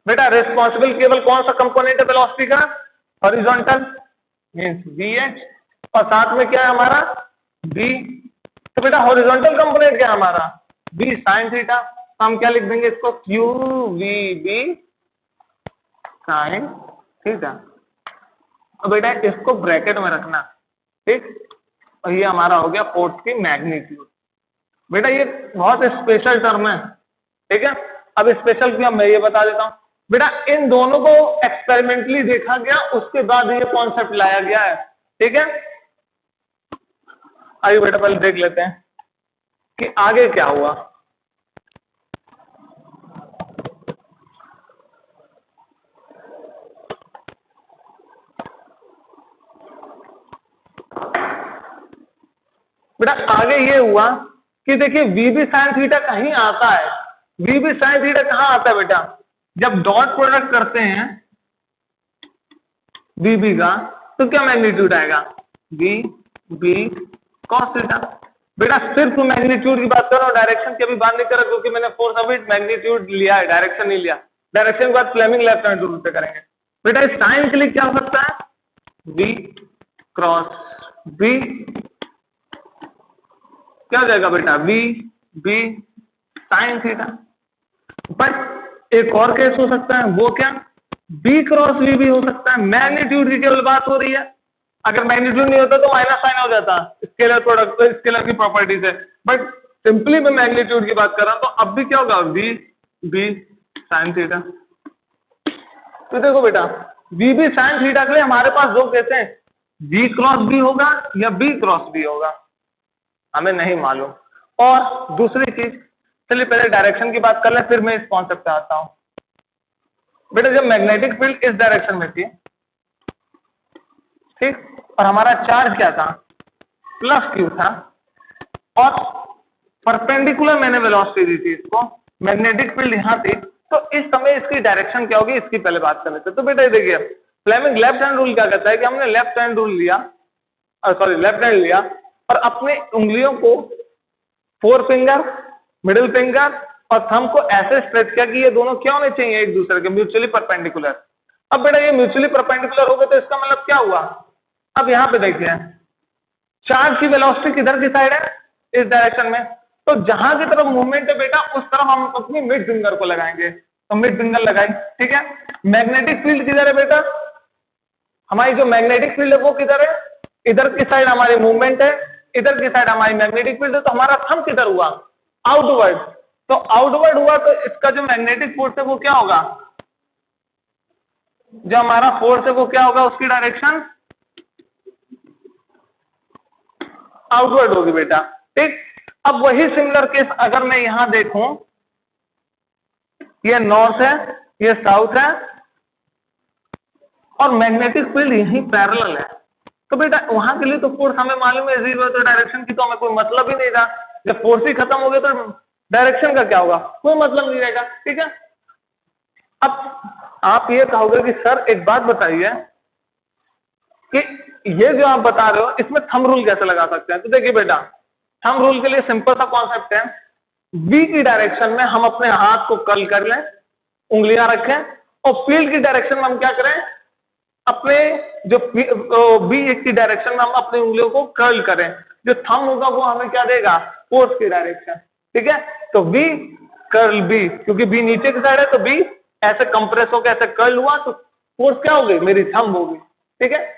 बेटा रिस्पॉन्सिबल केवल कौन सा कंपोनेंट है वेलोसिटी का, हॉरिजॉन्टल मींस VH, और साथ में क्या है हमारा V। तो बेटा हॉरिजॉन्टल कंपोनेंट क्या है हमारा, V sin थीटा। हम क्या लिख देंगे इसको, QVB sin थीटा। अब बेटा इसको ब्रैकेट में रखना, ठीक। और ये हमारा हो गया फोर्स की मैग्नीट्यूड। बेटा ये बहुत स्पेशल टर्म है, ठीक है। अब स्पेशल क्यों, मैं ये बता देता हूं। बेटा इन दोनों को एक्सपेरिमेंटली देखा गया, उसके बाद ये कॉन्सेप्ट लाया गया है, ठीक है। आइए बेटा पहले देख लेते हैं कि आगे क्या हुआ। बेटा आगे ये हुआ कि देखिए वी बी साइन थीटा कहीं आता है, वी बी साइन थीटा कहाँ आता है बेटा, जब डॉट प्रोडक्ट करते हैं वी बी का तो क्या मैग्नीट्यूड आएगा, वी बी कॉस थीटा। बेटा सिर्फ मैग्नीट्यूड की बात कर रहा हूँ, डायरेक्शन की अभी बात नहीं कर रहा, क्योंकि मैंने फोर्स अभी मैग्नीट्यूड लिया है, डायरेक्शन नहीं लिया। डायरेक्शन के बाद फ्लेमिंग लेफ्ट हैंड रूल से करेंगे। बेटा इस साइन के लिए क्या हो सकता है, बी क्रॉस बी, क्या हो जाएगा बेटा, B B sine theta. But एक और केस हो सकता है, वो क्या, बी क्रॉस बी भी हो सकता है। मैग्नीट्यूड की केवल बात हो रही है, अगर मैग्नीट्यूड नहीं होता तो माइनस साइन हो जाता स्केलर प्रोडक्ट, स्केलर की प्रॉपर्टी से। बट सिंपली मैं मैग्नीट्यूड की बात कर रहा हूं, तो अब भी क्या होगा, बी बी साइन थीटा। तो देखो बेटा बी बी साइन थीटा के लिए हमारे पास दो केस हैं, बी क्रॉस बी होगा या बी क्रॉस बी होगा, हमें नहीं मालूम। और दूसरी चीज, चलिए पहले डायरेक्शन की बात कर ले, फिर मैं इस कॉन्सेप्ट पे आता हूं। बेटा जब मैग्नेटिक फील्ड इस डायरेक्शन में थी, ठीक, और हमारा चार्ज क्या था, प्लस क्यू था, और परपेंडिकुलर मैंने वेलोसिटी दी थी इसको, मैग्नेटिक फील्ड यहां थी, तो इस समय इसकी डायरेक्शन क्या होगी, इसकी पहले बात कर लेते हैं। तो बेटा देखिए फ्लेमिंग लेफ्ट हैंड रूल क्या कहता है कि हमने लेफ्ट हैंड रूल लिया, सॉरी लेफ्ट हैंड लिया, और अपने उंगलियों को फोर फिंगर, मिडिल फिंगर और थंब को ऐसे स्ट्रेच किया कि ये दोनों क्या होने चाहिए, एक दूसरे के म्यूचुअली परपेंडिकुलर। अब बेटा ये म्यूचुअली परपेंडिकुलर हो गए, तो इसका मतलब क्या हुआ, अब यहाँ पे देखिए चार्ज की वेलोसिटी किधर की साइड है, इस डायरेक्शन में, तो जहां की तरफ मूवमेंट है बेटा उस तरफ हम अपनी मिड फिंगर को लगाएंगे, तो मिड फिंगर लगाई, ठीक है। मैग्नेटिक फील्ड किधर है बेटा, हमारी जो मैग्नेटिक फील्ड है वो किधर है, इधर की साइड हमारी मूवमेंट है, इधर की साइड हमारी मैग्नेटिक फील्ड है, तो हमारा थंब किधर हुआ, आउटवर्ड। तो आउटवर्ड हुआ तो इसका जो मैग्नेटिक फोर्स है वो क्या होगा, जो हमारा फोर्स है वो क्या होगा, उसकी डायरेक्शन आउटवर्ड होगी बेटा, ठीक। अब वही सिमिलर केस अगर मैं यहां देखूं, ये नॉर्थ है, ये साउथ है, और मैग्नेटिक फील्ड यहीं पैरेलल है, तो बेटा वहां के लिए तो फोर्स हमें मालूम है जीरो, तो डायरेक्शन की तो हमें कोई मतलब ही नहीं था। जब फोर्स ही खत्म हो गया तो डायरेक्शन का क्या होगा, कोई मतलब नहीं रहेगा, ठीक है। अब आप ये कहोगे कि सर एक बात बताइए कि ये जो आप बता रहे हो इसमें थंब रूल कैसे लगा सकते हैं। तो देखिए बेटा थंब रूल के लिए सिंपल सा कॉन्सेप्ट है, बी की डायरेक्शन में हम अपने हाथ को कर्ल कर लें, उंगलियां रखें, और फील्ड की डायरेक्शन में हम क्या करें, अपने जो बी की डायरेक्शन में हम अपनी उंगलियों को कर्ल करें, जो थंब होगा वो हमें क्या देगा, फोर्स की डायरेक्शन, ठीक है। तो बी कर्ल बी, क्योंकि बी नीचे की साइड है तो बी ऐसे कंप्रेस होकर ऐसे कर्ल हुआ, तो फोर्स क्या होगी, मेरी थंब होगी, ठीक है।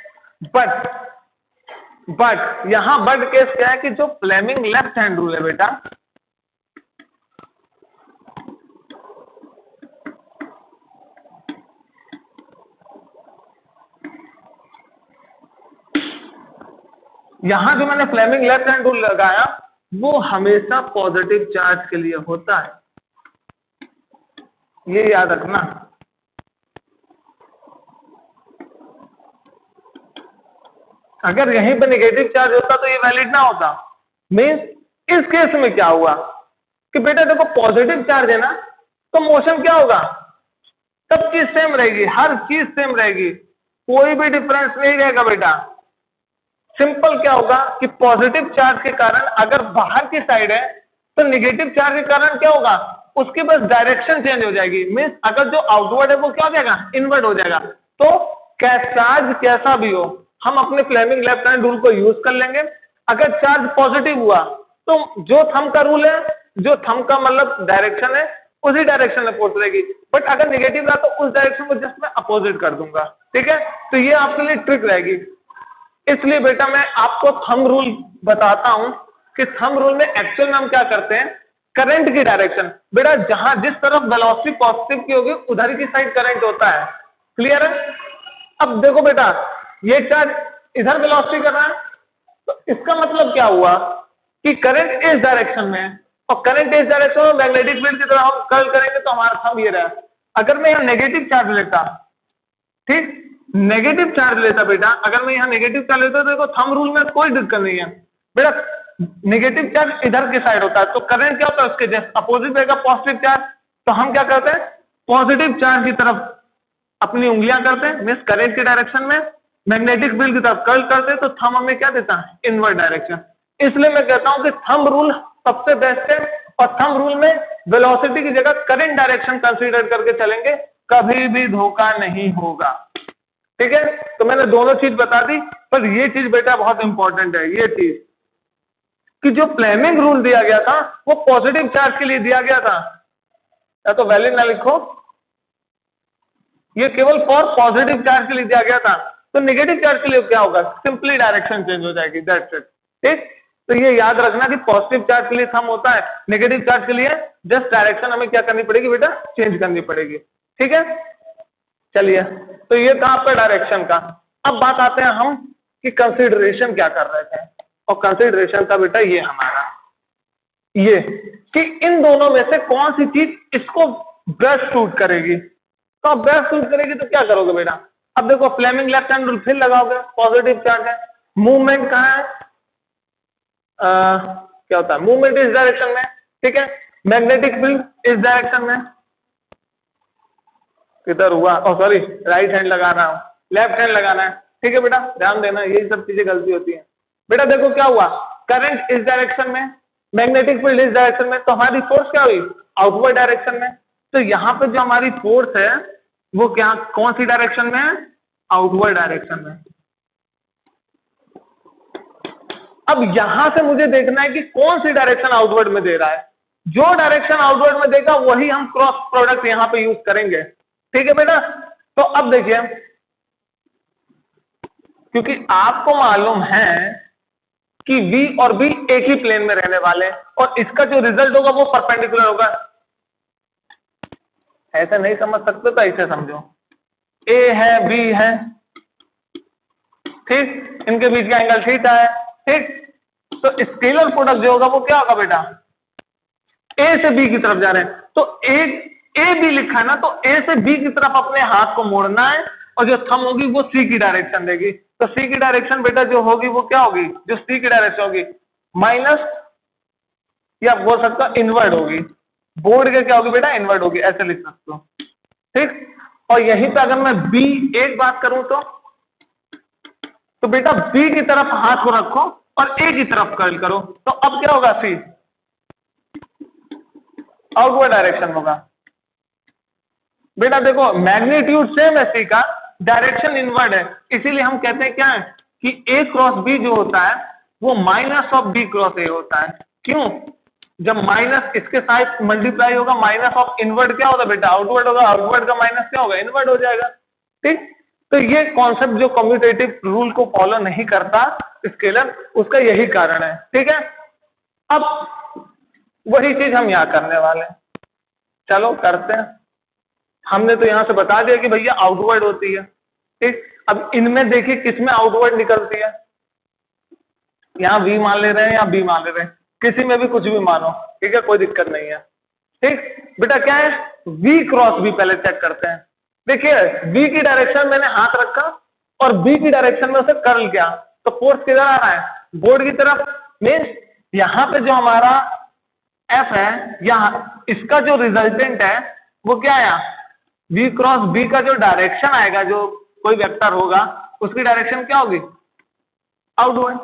बट यहां बट केस क्या है कि जो फ्लेमिंग लेफ्ट हैंड रूल है बेटा, यहां जो मैंने फ्लेमिंग लेफ्ट हैंड रूल लगाया वो हमेशा पॉजिटिव चार्ज के लिए होता है, ये याद रखना। अगर यहीं पे नेगेटिव चार्ज होता तो ये वैलिड ना होता। मीन्स इस केस में क्या हुआ कि बेटा देखो पॉजिटिव चार्ज है ना, तो मोशन क्या होगा, सब चीज सेम रहेगी, हर चीज सेम रहेगी, कोई भी डिफरेंस नहीं रहेगा बेटा। सिंपल क्या होगा कि पॉजिटिव चार्ज के कारण अगर बाहर की साइड है तो नेगेटिव चार्ज के कारण क्या होगा, उसकी बस डायरेक्शन चेंज हो जाएगी। मीन्स अगर जो आउटवर्ड है वो क्या हो जाएगा, इनवर्ड हो जाएगा। तो चार्ज कैसा भी हो हम अपने फ्लेमिंग लेफ्ट हैंड रूल को यूज कर लेंगे। अगर चार्ज पॉजिटिव हुआ तो जो थंब का रूल है, जो थंब का मतलब डायरेक्शन है, उसी डायरेक्शन में फोर्स रहेगी। बट अगर नेगेटिव रहा तो उस डायरेक्शन को जस्ट मैं अपोजिट कर दूंगा, ठीक है। तो ये आपके लिए ट्रिक रहेगी। इसलिए बेटा मैं आपको थंब रूल बताता हूं कि थंब रूल में एक्चुअल में हम क्या करते हैं, करंट की डायरेक्शन, बेटा जहां जिस तरफ वेलोसिटी पॉजिटिव की होगी उधर की साइड करंट होता है, क्लियर है। अब देखो बेटा ये चार्ज इधर वेलोसिटी कर रहा है, तो इसका मतलब क्या हुआ कि करंट इस डायरेक्शन में है, और करंट इस डायरेक्शन में मैग्नेटिक फील्ड की तरह हम कर्ल करेंगे तो हमारा थंब ये रहा। अगर मैं यहां नेगेटिव चार्ज लेता, ठीक, नेगेटिव चार्ज लेता बेटा, अगर मैं यहां नेगेटिव चार्ज लेता तो देखो थंब रूल में कोई दिक्कत नहीं है बेटा। नेगेटिव चार्ज इधर की साइड होता है, तो करंट क्या होता है उसके जस्ट अपोजिट रहेगा पॉजिटिव चार्ज। तो हम क्या करते हैं, पॉजिटिव चार्ज की तरफ अपनी उंगलियां करते हैं, मीन्स करंट की डायरेक्शन में, मैग्नेटिक फील्ड की तरफ कर्ल करते हैं, तो थंब हमें क्या देता है, इनवर्ट डायरेक्शन। इसलिए मैं कहता हूं कि थंब रूल सबसे बेस्ट है, और थंब रूल में वेलोसिटी की जगह करंट डायरेक्शन कंसीडर करके चलेंगे, कभी भी धोखा नहीं होगा। ठीक है, तो मैंने दोनों चीज बता दी, पर ये चीज बेटा बहुत इंपॉर्टेंट है, ये चीज कि जो फ्लेमिंग रूल दिया गया था वो पॉजिटिव चार्ज के लिए दिया गया था, या तो वैलिड ना लिखो, ये केवल फॉर पॉजिटिव चार्ज के लिए दिया गया था। तो नेगेटिव चार्ज के लिए क्या होगा, सिंपली डायरेक्शन चेंज हो जाएगी, दैट्स इट। ठीक, तो ये याद रखना कि पॉजिटिव चार्ज के लिए थंब होता है, नेगेटिव चार्ज के लिए जस्ट डायरेक्शन हमें क्या करनी पड़ेगी बेटा, चेंज करनी पड़ेगी। ठीक है, चलिए, तो ये था आपका डायरेक्शन का। अब बात आते हैं हम कि कंसीडरेशन क्या कर रहे थे, और कंसीडरेशन का बेटा ये हमारा ये कि इन दोनों में से कौन सी चीज इसको बेस्ट सूट करेगी। तो अब बेस्ट सूट करेगी तो क्या करोगे बेटा, अब देखो फ्लेमिंग लेफ्ट हैंड रूल फिर लगाओगे, पॉजिटिव चार्ज है, मूवमेंट कहाँ है, क्या होता है, मूवमेंट इस डायरेक्शन में। ठीक है, मैग्नेटिक फील्ड इस डायरेक्शन में, किधर हुआ, ओ सॉरी राइट हैंड लगा रहा हूं, लेफ्ट हैंड लगाना है। ठीक है बेटा, ध्यान देना, यही सब चीजें गलती होती है बेटा। देखो क्या हुआ, करंट इस डायरेक्शन में, मैग्नेटिक फील्ड इस डायरेक्शन में, तो हमारी फोर्स क्या हुई, आउटवर्ड डायरेक्शन में। तो यहाँ पे जो हमारी फोर्स है वो क्या, कौन सी डायरेक्शन में है, आउटवर्ड डायरेक्शन में। अब यहां से मुझे देखना है कि कौन सी डायरेक्शन आउटवर्ड में दे रहा है, जो डायरेक्शन आउटवर्ड में देगा वही हम क्रॉस प्रोडक्ट यहां पे यूज करेंगे। ठीक है बेटा, तो अब देखिए, क्योंकि आपको मालूम है कि V और B एक ही प्लेन में रहने वाले हैं, और इसका जो रिजल्ट होगा वो परपेंडिकुलर होगा। ऐसे नहीं समझ सकते तो ऐसे समझो, A है B है, ठीक, इनके बीच का एंगल थीटा है। ठीक, तो स्केलर प्रोडक्ट जो होगा वो क्या होगा बेटा, A से B की तरफ जा रहे हैं, तो A B लिखा है ना, तो A से B की तरफ अपने हाथ को मोड़ना है, और जो थंब होगी वो C की डायरेक्शन देगी। तो C की डायरेक्शन बेटा जो होगी वो क्या होगी, जो C की डायरेक्शन होगी माइनस, या बोल सकता हूं इनवर्ड होगी, बोर्ड के क्या होगी बेटा, इनवर्ड होगी, ऐसे लिख सकते हो। ठीक, और यहीं पे अगर मैं B एक बात करूं तो बेटा B की तरफ हाथ को रखो और A की तरफ कर्ल करो, तो अब क्या होगा, C आउटवर्ड डायरेक्शन होगा। बेटा देखो मैग्नीट्यूड सेम है C का, डायरेक्शन इनवर्ड है, इसीलिए हम कहते हैं क्या है कि A क्रॉस B जो होता है वो minus of B cross A होता है। क्यों, जब माइनस इसके साथ मल्टीप्लाई होगा, माइनस ऑफ इनवर्ड क्या होगा बेटा, आउटवर्ड होगा, आउटवर्ड का माइनस क्या होगा, इनवर्ड हो जाएगा। ठीक, तो ये कॉन्सेप्ट जो कम्यूटेटिव रूल को फॉलो नहीं करता स्केलर, उसका यही कारण है। ठीक है, अब वही चीज हम यहाँ करने वाले हैं, चलो करते हैं। हमने तो यहां से बता दिया कि भैया आउटवर्ड होती है। ठीक, अब इनमें देखिए किसमें आउटवर्ड निकलती है, यहाँ V मान ले रहे हैं या B मान ले रहे हैं, किसी में भी कुछ भी मानो, ठीक है, कोई दिक्कत नहीं है। ठीक बेटा, क्या है V क्रॉस B, पहले चेक करते हैं। देखिए V की डायरेक्शन मैंने हाथ रखा और B की डायरेक्शन में उसे कर्ल किया, तो फोर्स किधर आ रहा है, बोर्ड की तरफ। मीन्स यहाँ पे जो हमारा F है, यहाँ इसका जो रिजल्टेंट है वो क्या आया, V क्रॉस B का जो डायरेक्शन आएगा, जो कोई वेक्टर होगा उसकी डायरेक्शन क्या होगी, आउटवर्ड।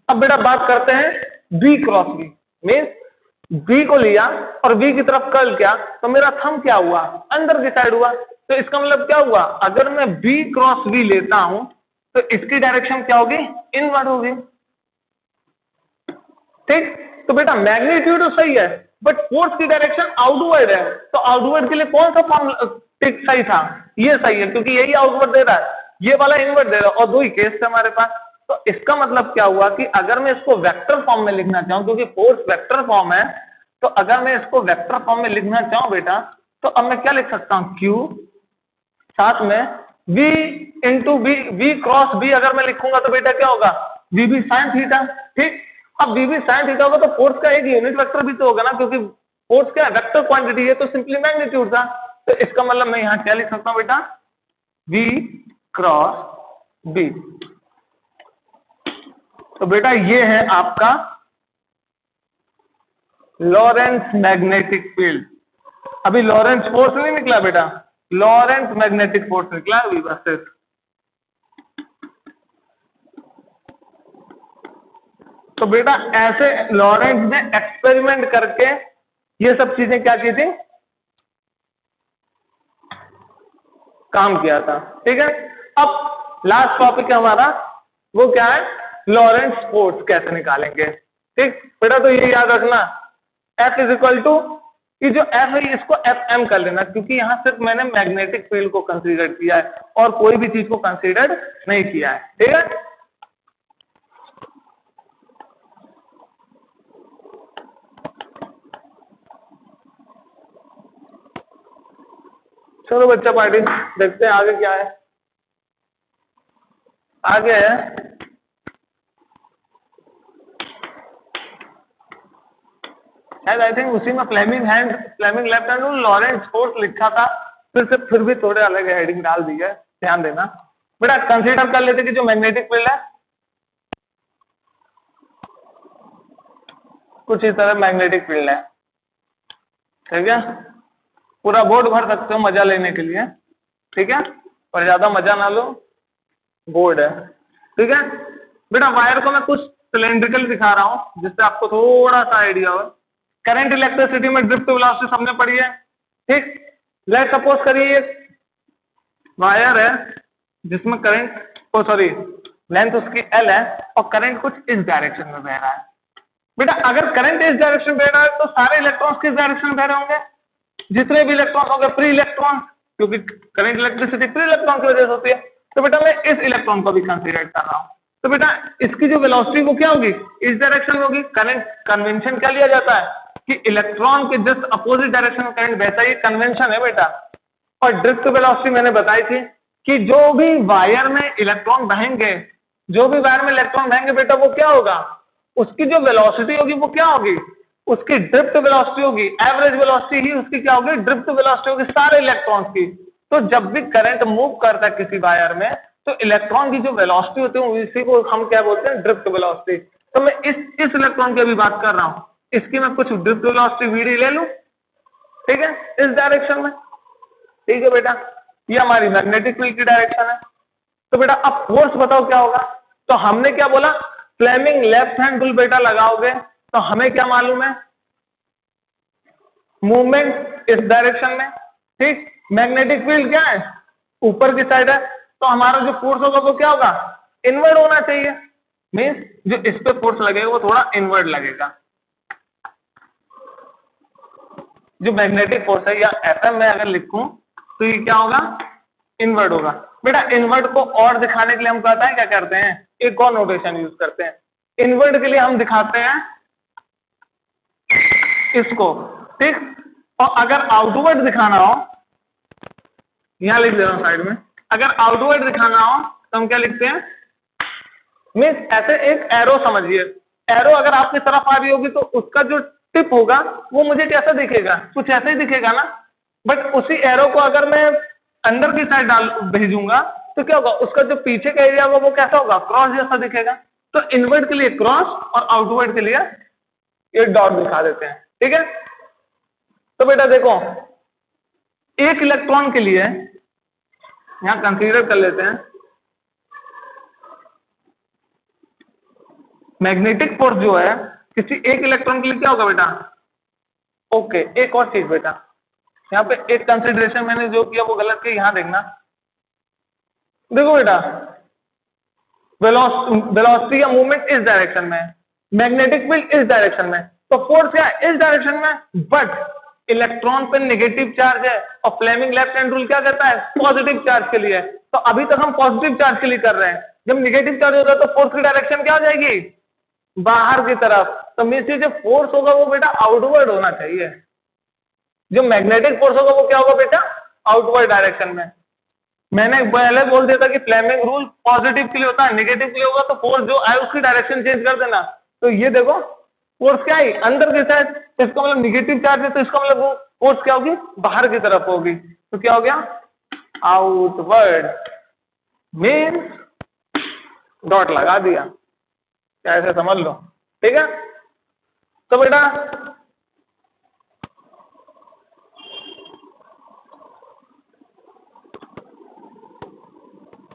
अब बेटा बात करते हैं B cross B, means B को लिया और B की तरफ कर्ल किया, तो मेरा थंब क्या हुआ, अंदर की साइड हुआ। तो इसका मतलब क्या हुआ, अगर मैं B क्रॉस B लेता हूं तो इसकी डायरेक्शन क्या होगी, इनवर्ड होगी। ठीक, तो बेटा मैग्नीट्यूड तो सही है, बट फोर्स की डायरेक्शन आउटवर्ड है, तो आउटवर्ड के लिए कौन सा फॉर्म ठीक सही था, ये सही है, क्योंकि यही आउटवर्ड दे रहा है, ये वाला इनवर्ड दे रहा है, और दो ही केस थे हमारे पास। तो इसका मतलब क्या हुआ कि अगर मैं इसको वेक्टर फॉर्म में लिखना चाहूं, क्योंकि फोर्स वेक्टर फॉर्म है, तो अगर मैं इसको वेक्टर फॉर्म में लिखना चाहूं बेटा, तो अब मैं क्या लिख सकता हूं, Q साथ में V into V cross B अगर मैं लिखूंगा तो बेटा क्या होगा, VB साइन थीटा। ठीक, अब VB साइन थीटा होगा तो फोर्स का एक यूनिट वेक्टर भी तो होगा ना, क्योंकि फोर्स क्या है, वेक्टर क्वांटिटी है, तो सिंपली मैग्नीट्यूड था। तो इसका मतलब मैं यहाँ क्या लिख सकता हूँ बेटा, V क्रॉस B। तो बेटा ये है आपका लॉरेंस मैग्नेटिक फील्ड। अभी लॉरेंस फोर्स नहीं निकला बेटा, लॉरेंस मैग्नेटिक फोर्स निकला अभी बस सिर्फ। तो बेटा ऐसे लॉरेंस ने एक्सपेरिमेंट करके ये सब चीजें क्या की थी, काम किया था। ठीक है, अब लास्ट टॉपिक है हमारा, वो क्या है, लॉरेंस फोर्स कैसे निकालेंगे। ठीक बेटा, तो ये याद रखना F इज इक्वल टू, कि जो F है इसको Fm कर लेना, क्योंकि यहां सिर्फ मैंने मैग्नेटिक फील्ड को कंसीडर किया है और कोई भी चीज को कंसीडर नहीं किया है। ठीक है, चलो बच्चा पार्टी देखते हैं आगे क्या है। आगे है आई थिंक उसी में Fleming left hand rule, Lorentz force लिखा था, फिर भी थोड़े अलग हेडिंग डाल दी है, ध्यान देना बेटा। कंसीडर कर लेते कि जो मैग्नेटिक फील्ड है कुछ इस तरह मैग्नेटिक फील्ड है। ठीक है, पूरा बोर्ड भर सकते हो मजा लेने के लिए। ठीक है, पर ज्यादा मजा ना लो, बोर्ड है। ठीक है बेटा, वायर को मैं कुछ सिलेंड्रिकल दिखा रहा हूं जिससे आपको थोड़ा सा आइडिया हो। करंट इलेक्ट्रिसिटी में ड्रिफ्ट वेलोसिटी सबने पढ़ी है। ठीक, लेट सपोज करिए वायर है जिसमें करंट लेंथ उसकी L है और करंट कुछ इस डायरेक्शन में बह रहा है। बेटा अगर करंट इस डायरेक्शन में बह रहा है तो सारे इलेक्ट्रॉन्स किस डायरेक्शन में बह रहे होंगे, जितने भी इलेक्ट्रॉन होंगे फ्री इलेक्ट्रॉन, क्योंकि करंट इलेक्ट्रिसिटी फ्री इलेक्ट्रॉन की वजह से होती है। तो बेटा मैं इस इलेक्ट्रॉन को भी कंसीडर कर रहा हूं, तो बेटा इसकी जो वेलोसिटी वो क्या होगी, इस डायरेक्शन में होगी। करंट कन्वेंशन क्या लिया जाता है कि इलेक्ट्रॉन के जस्ट अपोजिट डायरेक्शन में करंट बहता है, ये कन्वेंशन है बेटा। और ड्रिफ्ट वेलोसिटी मैंने बताई थी कि जो भी वायर में इलेक्ट्रॉन बहेंगे, बेटा वो क्या होगा, उसकी जो वेलोसिटी होगी वो क्या होगी, उसकी ड्रिफ्ट वेलोसिटी होगी। एवरेज वेलोसिटी ही उसकी क्या होगी, ड्रिफ्ट वेलोसिटी होगी सारे इलेक्ट्रॉन्स की। तो जब भी करंट मूव करता है किसी वायर में तो इलेक्ट्रॉन की जो वेलोसिटी होती है इसी को हम क्या बोलते हैं, ड्रिफ्ट वेलोसिटी। तो मैं इस इलेक्ट्रॉन की अभी बात कर रहा हूं, इसकी मैं कुछ ड्रिफ्ट वेलोसिटी वीडी ले लूं। ठीक है, इस डायरेक्शन में। ठीक है बेटा, ये हमारी मैग्नेटिक फील्ड की डायरेक्शन है। तो बेटा अब फोर्स बताओ क्या होगा। तो हमने क्या बोला, फ्लेमिंग लेफ्ट हैंड रूल बेटा लगाओगे तो हमें क्या मालूम है, मूवमेंट इस डायरेक्शन में। ठीक, मैग्नेटिक फील्ड क्या है, ऊपर की साइड है, तो हमारा जो फोर्स होगा वो क्या होगा, इनवर्ड होना चाहिए। मीन्स जो इस पे फोर्स लगेगा वो थोड़ा इनवर्ड लगेगा। जो मैग्नेटिक फोर्स है या Fm में अगर लिखूं तो ये क्या होगा, इनवर्ड होगा। बेटा इनवर्ड को और दिखाने के लिए हम कहते हैं क्या करते हैं, एक और नोटेशन यूज करते हैं। इनवर्ड के लिए हम दिखाते हैं इसको। ठीक, और अगर आउटवर्ड दिखाना हो, यहां लिख दे रहा हूं साइड में, अगर आउटवर्ड दिखाना हो तो हम क्या लिखते हैं, मीन्स ऐसे एक एरो समझिए। एरो अगर आपकी तरफ आ रही होगी तो उसका जो टिप होगा वो मुझे कैसा दिखेगा, कुछ ऐसे ही दिखेगा ना। बट उसी एरो को अगर मैं अंदर की साइड भेजूंगा तो क्या होगा, उसका जो पीछे का एरिया होगा वो कैसा होगा, क्रॉस जैसा दिखेगा। तो इनवर्ड के लिए क्रॉस और आउटवर्ड के लिए एक डॉट दिखा देते हैं। ठीक है, तो बेटा देखो एक इलेक्ट्रॉन के लिए यहां कंसीडर कर लेते हैं, मैग्नेटिक फोर्स जो है किसी एक इलेक्ट्रॉन के लिए क्या होगा बेटा। ओके, एक और चीज बेटा, यहाँ पे एक कंसिडरेशन मैंने जो किया वो गलत किया, यहां देखना। देखो बेटा वेलोसिटी या मूवमेंट इस डायरेक्शन में, मैग्नेटिक फील्ड इस डायरेक्शन में, तो फोर्स क्या है इस डायरेक्शन में। बट इलेक्ट्रॉन पे नेगेटिव चार्ज है और फ्लेमिंग लेफ्ट हैंड रूल क्या कहता है, पॉजिटिव चार्ज के लिए। तो अभी तक हम पॉजिटिव चार्ज के लिए कर रहे हैं, जब नेगेटिव चार्ज होता है तो फोर्स की डायरेक्शन क्या हो जाएगी, बाहर की तरफ। तो मीन्स जो फोर्स होगा वो बेटा आउटवर्ड होना चाहिए। जो मैग्नेटिक फोर्स होगा वो क्या होगा बेटा, आउटवर्ड डायरेक्शन में। मैंने पहले बोल दिया था कि फ्लेमिंग रूल पॉजिटिव के लिए होता है, नेगेटिव के लिए होगा तो फोर्स जो आए उसकी डायरेक्शन चेंज कर देना। तो ये देखो फोर्स क्या है अंदर की साइड, तो इसका मतलब निगेटिव चार्ज है तो इसका मतलब वो फोर्स क्या होगी, बाहर की तरफ होगी। तो क्या हो गया, आउटवर्ड। मीन्स डॉट लगा दिया। क्या ऐसे समझ लो, ठीक है। तो बेटा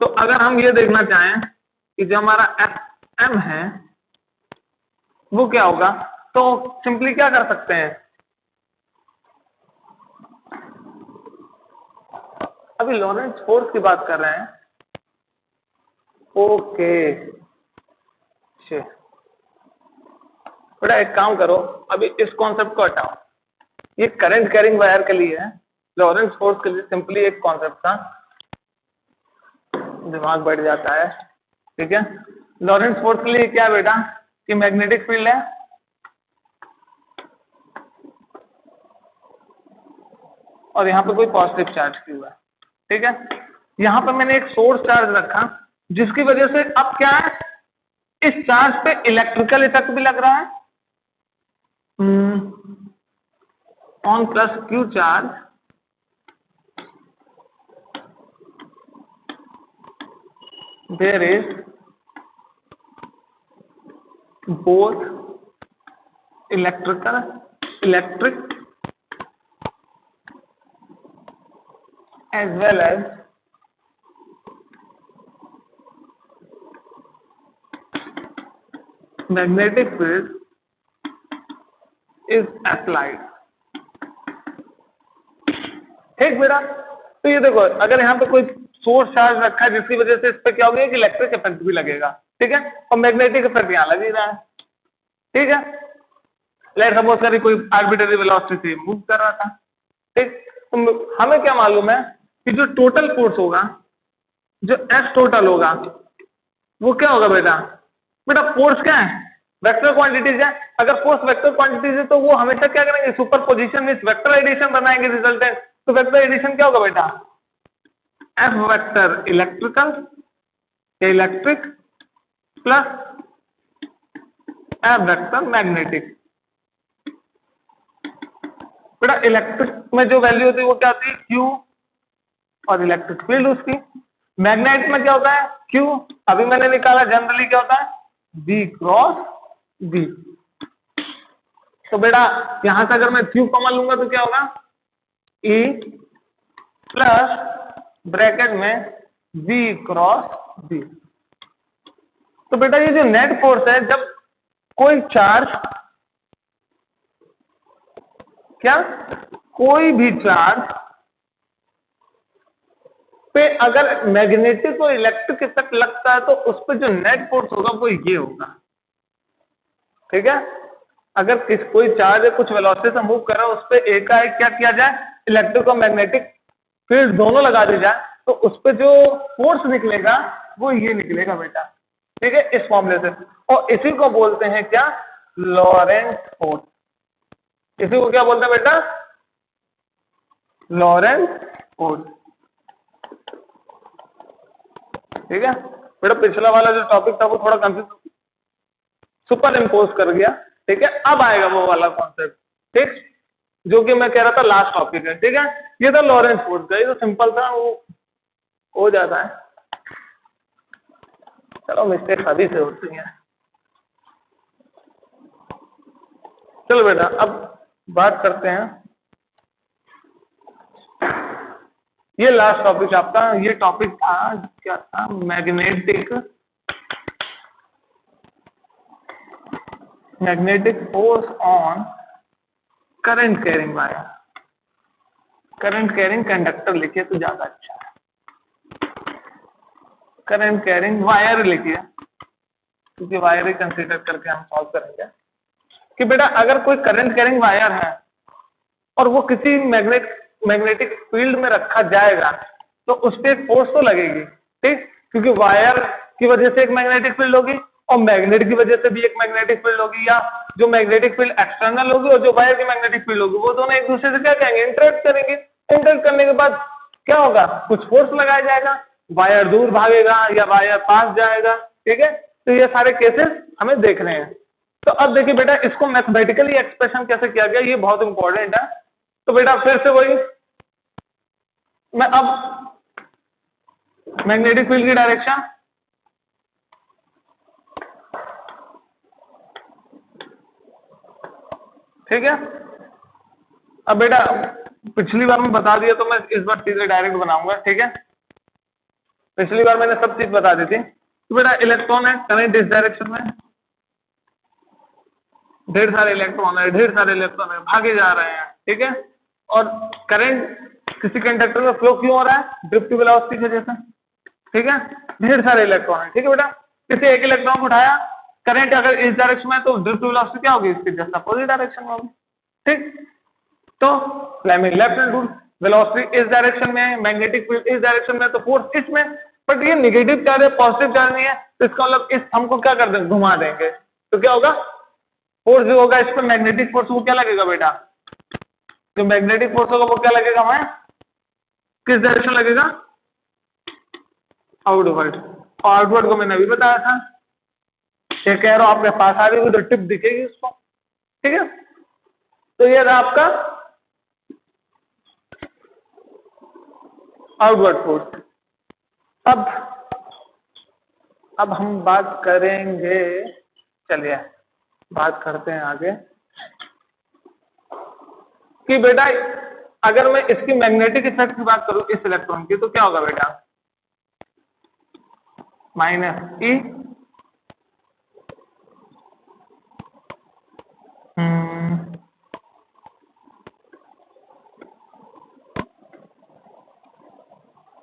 तो अगर हम ये देखना चाहें कि जो हमारा एफ एम है वो क्या होगा, तो सिंपली क्या कर सकते हैं, अभी लॉरेंस फोर्स की बात कर रहे हैं। ओके बेटा एक काम करो, अभी इस कॉन्सेप्ट को हटाओ, ये करंट कैरिंग वायर के लिए है, लॉरेंस फोर्स के लिए सिंपली एक कॉन्सेप्ट था, दिमाग बैठ जाता है, ठीक है। लॉरेंस फोर्स के लिए क्या है बेटा कि मैग्नेटिक फील्ड है और यहाँ पे कोई पॉजिटिव चार्ज क्यू है, ठीक है। यहाँ पे मैंने एक सोर्स चार्ज रखा जिसकी वजह से अब क्या है, इस चार्ज पे इलेक्ट्रिकल इफेक्ट भी लग रहा है, on plus Q charge there is both electric as well as magnetic field is applied, ठीक बेटा। तो ये देखो अगर यहाँ पे कोई सोर्स चार्ज रखा है जिसकी वजह से इस पे क्या होगा कि इलेक्ट्रिक इफेक्ट भी लगेगा, ठीक है, और मैग्नेटिक इफेक्ट यहाँ लग ही रहा है, ठीक है। लेट सपोज करिए कोई आर्बिट्ररी वेलोसिटी से मूव कर रहा था, ठीक, तो हमें क्या मालूम है कि जो टोटल फोर्स होगा, जो एस टोटल होगा वो क्या होगा बेटा, बेटा फोर्स क्या है, वेक्टर क्वांटिटीज है। अगर फोर्स वेक्टर क्वांटिटीज है तो वो हमेशा क्या करेंगे, सुपरपोजिशन मींस वेक्टर एडिशन बनाएंगे रिजल्टेंट। तो वेक्टर एडिशन क्या होगा बेटा, F vector electric plus F vector magnetic. बेटा इलेक्ट्रिक में जो वैल्यू होती है वो क्या होती है, क्यू, और इलेक्ट्रिक फील्ड उसकी। मैग्नेट में क्या होता है, क्यू, अभी मैंने निकाला जनरली क्या होता है, बी क्रॉस बी। तो बेटा यहां से अगर मैं क्यू कॉमन लूंगा तो क्या होगा, ई प्लस ब्रैकेट में बी क्रॉस बी। तो बेटा ये जो नेट फोर्स है, जब कोई चार्ज, क्या, कोई भी चार्ज पे अगर मैग्नेटिक और इलेक्ट्रिक इफेक्ट लगता है तो उस पर जो नेट फोर्स होगा वो ये होगा, ठीक है। अगर कोई चार्ज है कुछ वेलोसिटी से मूव कर रहा है, उस पर एकाएक क्या किया जाए, इलेक्ट्रिक और मैग्नेटिक फील्ड दोनों लगा दी जाए, तो उस पर जो फोर्स निकलेगा वो ये निकलेगा बेटा, ठीक है, इस फॉर्मूले से। और इसी को बोलते हैं क्या, लॉरेंट फोर्स। इसी को क्या बोलते हैं बेटा, लॉरेंट फोर्स, ठीक है। बेटा पिछला वाला जो टॉपिक था वो थोड़ा कंफ्यूज सुपर इम्पोज कर गया, ठीक है। अब आएगा वो वाला कॉन्सेप्ट, ठीक, जो कि मैं कह रहा था लास्ट टॉपिक है, ठीक है। ये था लॉरेंस फोर्स का, ये तो सिंपल था, वो हो जाता है, चलो मिस्टेक सभी से होती है। चलो बेटा अब बात करते हैं, ये लास्ट टॉपिक आपका, ये टॉपिक था क्या था, magnetic force on current carrying wire. Current carrying conductor लिखिए तो ज्यादा अच्छा है, करंट कैरिंग वायर लिखिए, क्योंकि वायर ही कंसीडर करके हम सॉल्व करेंगे। कि बेटा अगर कोई करंट कैरिंग वायर है और वो किसी मैग्नेटिक फील्ड में रखा जाएगा तो उस पर एक फोर्स तो लगेगी, ठीक, क्योंकि वायर की वजह से एक मैग्नेटिक फील्ड होगी और मैग्नेट की वजह से भी एक मैग्नेटिक फील्ड होगी, या जो मैग्नेटिक फील्ड एक्सटर्नल होगी और जो वायर की मैग्नेटिक फील्ड होगी वो दोनों एक दूसरे से क्या करेंगे, इंटरेक्ट करेंगे। इंटरेक्ट करने के बाद क्या होगा, कुछ फोर्स लगाया जाएगा, वायर दूर भागेगा या वायर पास जाएगा, ठीक है। तो ये सारे केसेस हमें देख रहे हैं। तो अब देखिए बेटा इसको मैथमेटिकली एक्सप्रेशन कैसे किया गया, ये बहुत इंपॉर्टेंट है। तो बेटा फिर से वही, मैं अब मैग्नेटिक फील्ड की डायरेक्शन ठीक है। अब बेटा पिछली बार मैं बता दिया तो मैं इस बार सीधे डायरेक्ट बनाऊंगा, ठीक है। पिछली बार मैंने सब चीज बता दी थी। तो बेटा इलेक्ट्रॉन है, करंट इस डायरेक्शन में, ढेर सारे इलेक्ट्रॉन है, भागे जा रहे हैं, ठीक है। और करंट किसी कंडक्टर में फ्लो क्यों हो रहा है? ड्रिफ्ट वेलोसिटी की वजह से, ठीक है। ढेर सारे इलेक्ट्रॉन है, ठीक है बेटा। किसी एक इलेक्ट्रॉन को उठाया, करंट अगर इस डायरेक्शन में है तो ड्रिफ्ट वेलोसिटी क्या होगी? इसकी जस्ट अपोजिट डायरेक्शन में होगी, ठीक। तो लेफ्ट हैंड रूल, वेलोसिटी इस डायरेक्शन में है, मैग्नेटिक फील्ड इस डायरेक्शन में है, तो फोर्स इसमें। बट ये निगेटिव चार्ज है, पॉजिटिव चार्ज नहीं है, तो इसका मतलब इस थंब को क्या कर देंगे? घुमा देंगे, तो क्या होगा? फोर्स जो होगा इस पर मैग्नेटिक फोर्स वो क्या लगेगा बेटा? जो मैग्नेटिक फोर्स होगा वो क्या लगेगा हमें? किस डायरेक्शन लगेगा? आउटवर्ड। और आउटवर्ड को मैंने अभी बताया था। ये कह रहा हूं आपके पास आ रही होगी तो टिप दिखेगी उसको, ठीक है। तो ये रहा आपका आउटवर्ड फोर्स। अब हम बात करेंगे, चलिए बात करते हैं आगे कि बेटा अगर मैं इसकी मैग्नेटिक इफेक्ट की बात करूं इस इलेक्ट्रॉन की, तो क्या होगा बेटा? Minus E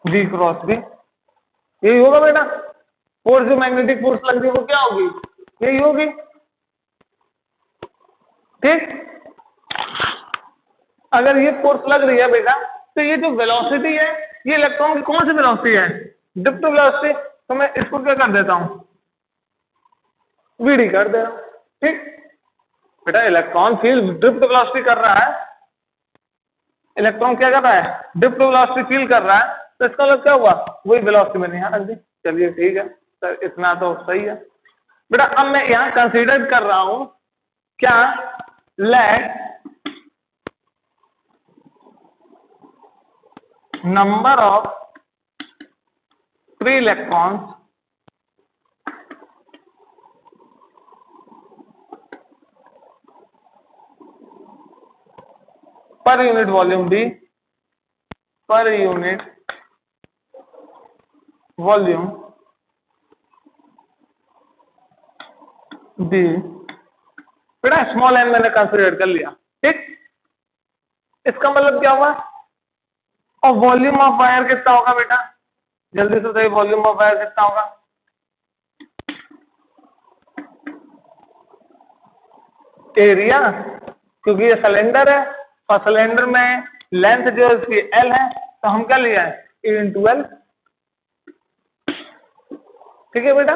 B cross B, यही होगा बेटा। फोर्स जो मैग्नेटिक फोर्स लग रही है वो क्या होगी? यही होगी, ठीक। अगर ये फोर्स लग रही है बेटा, तो ये जो वेलोसिटी है ये इलेक्ट्रॉन की कौन सी वेलोसिटी है? Drift velocity. तो मैं इसको क्या कर देता हूं? वीडी कर दे रहा हूं, ठीक। बेटा इलेक्ट्रॉन फील ड्रिफ्ट वेलोसिटी कर रहा है, इलेक्ट्रॉन क्या कर रहा है? ड्रिफ्ट वेलोसिटी फील कर रहा है, तो इसका मतलब क्या हुआ? वही वेलोसिटी मैंने यहां रख दी। चलिए ठीक है सर, इतना तो सही है बेटा। अब मैं यहां कंसीडर कर रहा हूं क्या? Let number of free electrons per unit volume D, per unit volume D. बेटा स्मॉल एन मैंने कंसीडर कर लिया, ठीक। इसका मतलब क्या हुआ? और वॉल्यूम ऑफ वायर कितना होगा बेटा? जल्दी से बताइए, वॉल्यूम ऑफ वायर कितना होगा? एरिया, क्योंकि ये सिलेंडर है और सिलेंडर में लेंथ जो है उसकी एल है, तो हम क्या लिया है? ए इंटू एल, ठीक है बेटा।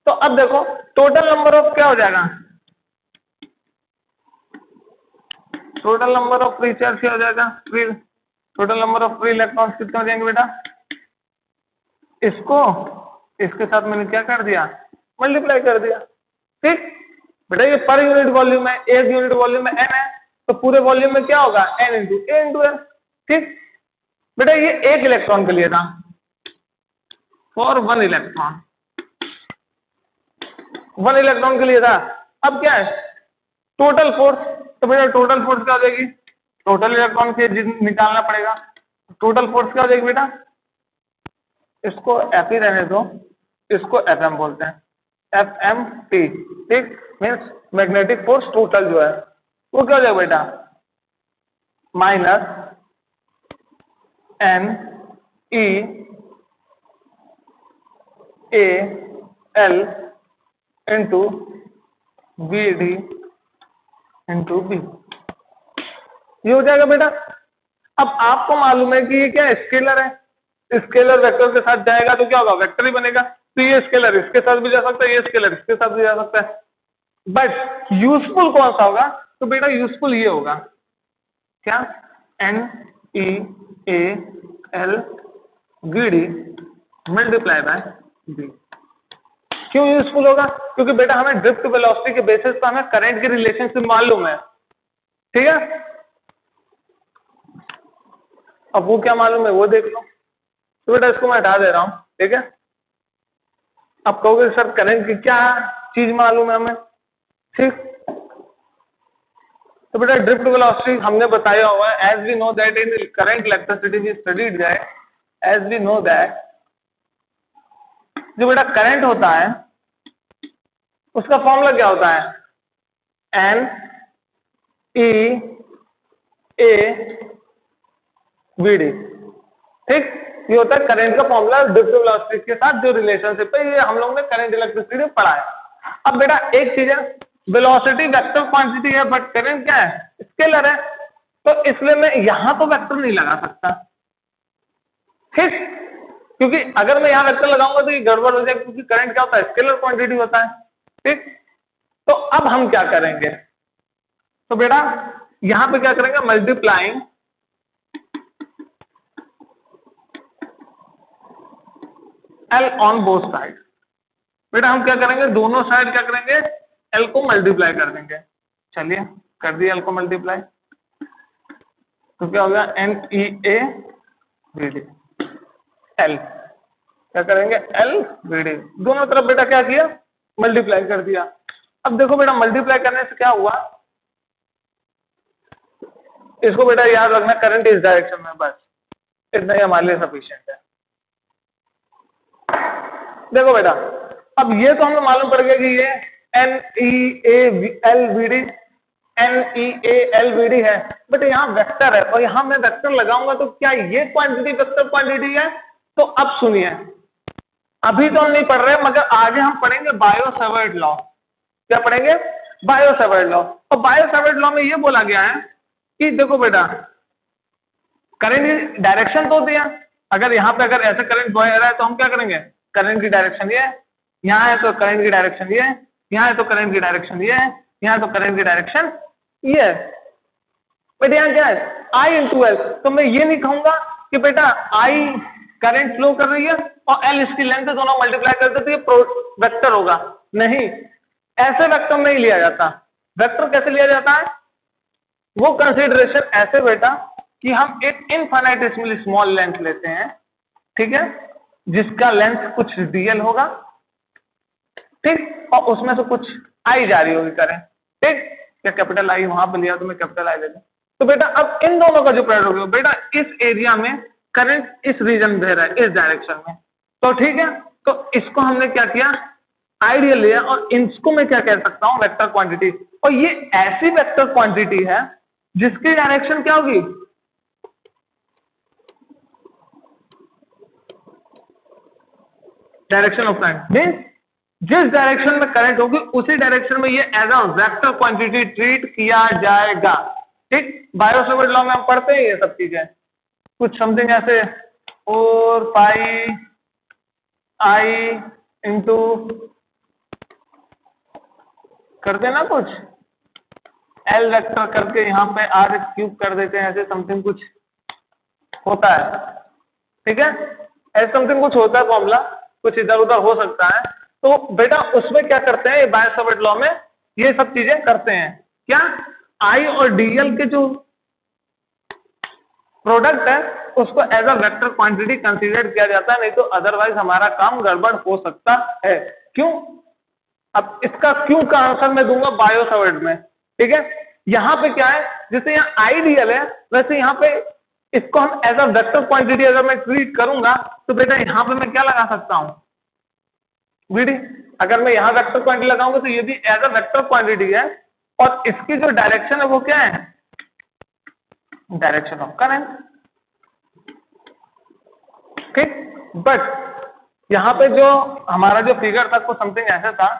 तो अब देखो टोटल नंबर ऑफ क्या हो जाएगा? Total number of free charge क्या हो जाएगा? Free, total number of free electrons कितने हो जाएंगे बेटा? इसको इसके साथ मैंने क्या कर दिया? मल्टीप्लाई कर दिया, ठीक। बेटा ये पर यूनिट वॉल्यूम है, एक यूनिट वॉल्यूम में एन है, तो पूरे वॉल्यूम में क्या होगा? एन इंटू ए इंटू एल, ठीक। बेटा ये एक इलेक्ट्रॉन के लिए था, for one electron, one electron के लिए था। अब क्या है? Total force. तो बेटा टोटल फोर्स क्या हो जाएगी? टोटल इलेक्ट्रॉन के निकालना पड़ेगा। टोटल फोर्स क्या हो जाएगी बेटा? इसको एफ ही रहने दो, इसको एफ एम बोलते हैं, एफ एम टी, ठीक। मीन्स मैग्नेटिक फोर्स टोटल जो है वो क्या हो जाएगा बेटा? Minus N E A L into B D into B, ये हो जाएगा बेटा। अब आपको मालूम है कि ये क्या स्केलर है, स्केलर वेक्टर के साथ जाएगा तो क्या होगा? वेक्टर ही बनेगा। तो ये स्केलर इसके साथ भी जा सकता है, ये स्केलर इसके साथ भी जा सकता है। बट यूजफुल कौन सा होगा? तो बेटा यूजफुल ये होगा क्या? N E A L B D multiply by B. क्यों यूजफुल होगा? क्योंकि बेटा हमें ड्रिफ्ट वेलोसिटी के बेसिस पर हमें करंट की रिलेशनशिप मालूम है, ठीक है। अब वो क्या मालूम है वो देख लो। तो बेटा इसको मैं हटा दे रहा हूं, ठीक है। अब कहोगे सर करंट की क्या चीज मालूम है हमें, ठीक। तो बेटा ड्रिफ्ट वेलोसिटी हमने बताया हुआ है, as we know that in current electricity we studied that, as we know that जो बेटा करंट होता है उसका फॉर्मूला क्या होता है, N E A V D. ठीक, ये होता है करंट का फॉर्मूला ड्रिफ्ट वेलोसिटी के साथ जो रिलेशनशिप है, ये हम लोग ने करंट इलेक्ट्रिसिटी में पढ़ा है। अब बेटा एक चीज है, वेलोसिटी वेक्टर क्वांटिटी है बट करंट क्या है, स्केलर है, तो इसलिए मैं यहां तो वेक्टर नहीं लगा सकता। ठीक, क्योंकि अगर मैं यहां वेक्टर लगाऊंगा तो ये गड़बड़ हो जाएगी, क्योंकि करंट क्या होता है, स्केलर क्वांटिटी होता है। ठीक, तो अब हम क्या करेंगे, तो बेटा यहां पे क्या करेंगे, multiplying L on both side. बेटा हम क्या करेंगे, दोनों साइड क्या करेंगे, एल को मल्टीप्लाई कर देंगे। चलिए कर दिया एल को मल्टीप्लाई, तो क्या हो गया, N E A V D, L क्या करेंगे, एल वी डी, दोनों तरफ बेटा क्या किया, मल्टीप्लाई कर दिया। अब देखो बेटा मल्टीप्लाई करने से क्या हुआ, इसको बेटा याद रखना, करंट इस डायरेक्शन में, बस इतना ही हमारे लिए सफिशिएंट है। देखो बेटा अब ये तो हमें मालूम पड़ गया कि ये N E A L V D, N E A L V D है, बट यहाँ वेक्टर है और यहाँ मैं वेक्टर लगाऊंगा तो क्या ये क्वांटिटी वेक्टर क्वांटिटी है। तो अब सुनिए, अभी तो हम नहीं पढ़ रहे मगर आगे हम पढ़ेंगे बायो सेवर्ट लॉ। क्या पढ़ेंगे, बायो सेवर्ट लॉ। और बायो सेवर्ट लॉ में ये बोला गया है कि देखो बेटा करंट डायरेक्शन तो दिया, अगर यहाँ पे अगर ऐसे करंट बह रहा है तो हम क्या करेंगे, करंट की डायरेक्शन ये है, यहाँ है तो करंट की डायरेक्शन ये है, यहाँ है तो करंट की डायरेक्शन ये है, यहाँ तो करंट की डायरेक्शन ये है। बेटा यहाँ क्या है, आई इंटू एल, तो मैं ये नहीं कहूंगा कि बेटा आई करंट फ्लो कर रही है और एल इसकी लेंथ है, दोनों मल्टीप्लाई करते तो ये वेक्टर होगा। नहीं, ऐसे वेक्टर नहीं लिया जाता। वेक्टर कैसे लिया जाता है, वो कंसिडरेशन ऐसे बेटा कि हम एक इनफाइनाइटेसिमली स्मॉल लेंथ लेते हैं, ठीक है, जिसका लेंथ कुछ डीएल होगा, ठीक, और उसमें से कुछ आई जा रही होगी करंट, ठीक, क्या कैपिटल आई वहां पर लिया तो मैं कैपिटल आई ले लूं। तो बेटा अब इन दोनों का जो प्रोडक्ट होगा, बेटा इस एरिया में करंट इस रीजन बह रहा है, इस डायरेक्शन में, तो ठीक है, तो इसको हमने क्या किया, आइडियल लिया, और इसको मैं क्या कह सकता हूं, वेक्टर क्वांटिटी। और ये ऐसी वेक्टर क्वांटिटी है जिसकी डायरेक्शन क्या होगी, डायरेक्शन ऑफ करंट, मीन्स जिस डायरेक्शन में करंट होगी उसी डायरेक्शन में ये as a vector quantity treat किया जाएगा। ठीक, बायो सेवर्ट लॉ में हम पढ़ते हैं ये सब चीजें, कुछ समथिंग ऐसे 4 पाई आई इंटू करते ना कुछ एल वेक्टर करके यहाँ पे आर क्यूब कर देते हैं, ऐसे समथिंग कुछ होता है। ठीक है, ऐसे समथिंग कुछ होता है फॉर्मूला, कुछ इधर उधर हो सकता है। तो बेटा उसमें क्या करते हैं, बायो सेवर्ट लॉ में ये सब चीजें करते हैं, क्या आई और डीएल के जो प्रोडक्ट है उसको as a vector quantity consider किया जाता है, नहीं तो अदरवाइज हमारा काम गड़बड़ हो सकता है। क्यों, अब इसका क्यों का आंसर मैं दूंगा बायो सेवर्ट में। ठीक है, यहाँ पे क्या है, जैसे यहाँ आइडियल है वैसे यहाँ पे इसको हम एज अ वेक्टर क्वांटिटी अगर मैं ट्रीट करूंगा तो बेटा यहाँ पे मैं क्या लगा सकता हूँ, वीडी। अगर मैं यहाँ वेक्टर क्वांटिटी लगाऊंगा तो ये भी एज अ वेक्टर क्वांटिटी है, और इसकी जो डायरेक्शन है वो क्या है, डायरेक्शन ऑफ करंट। ठीक, बट यहाँ पे जो हमारा जो फिगर था वो समथिंग ऐसा था,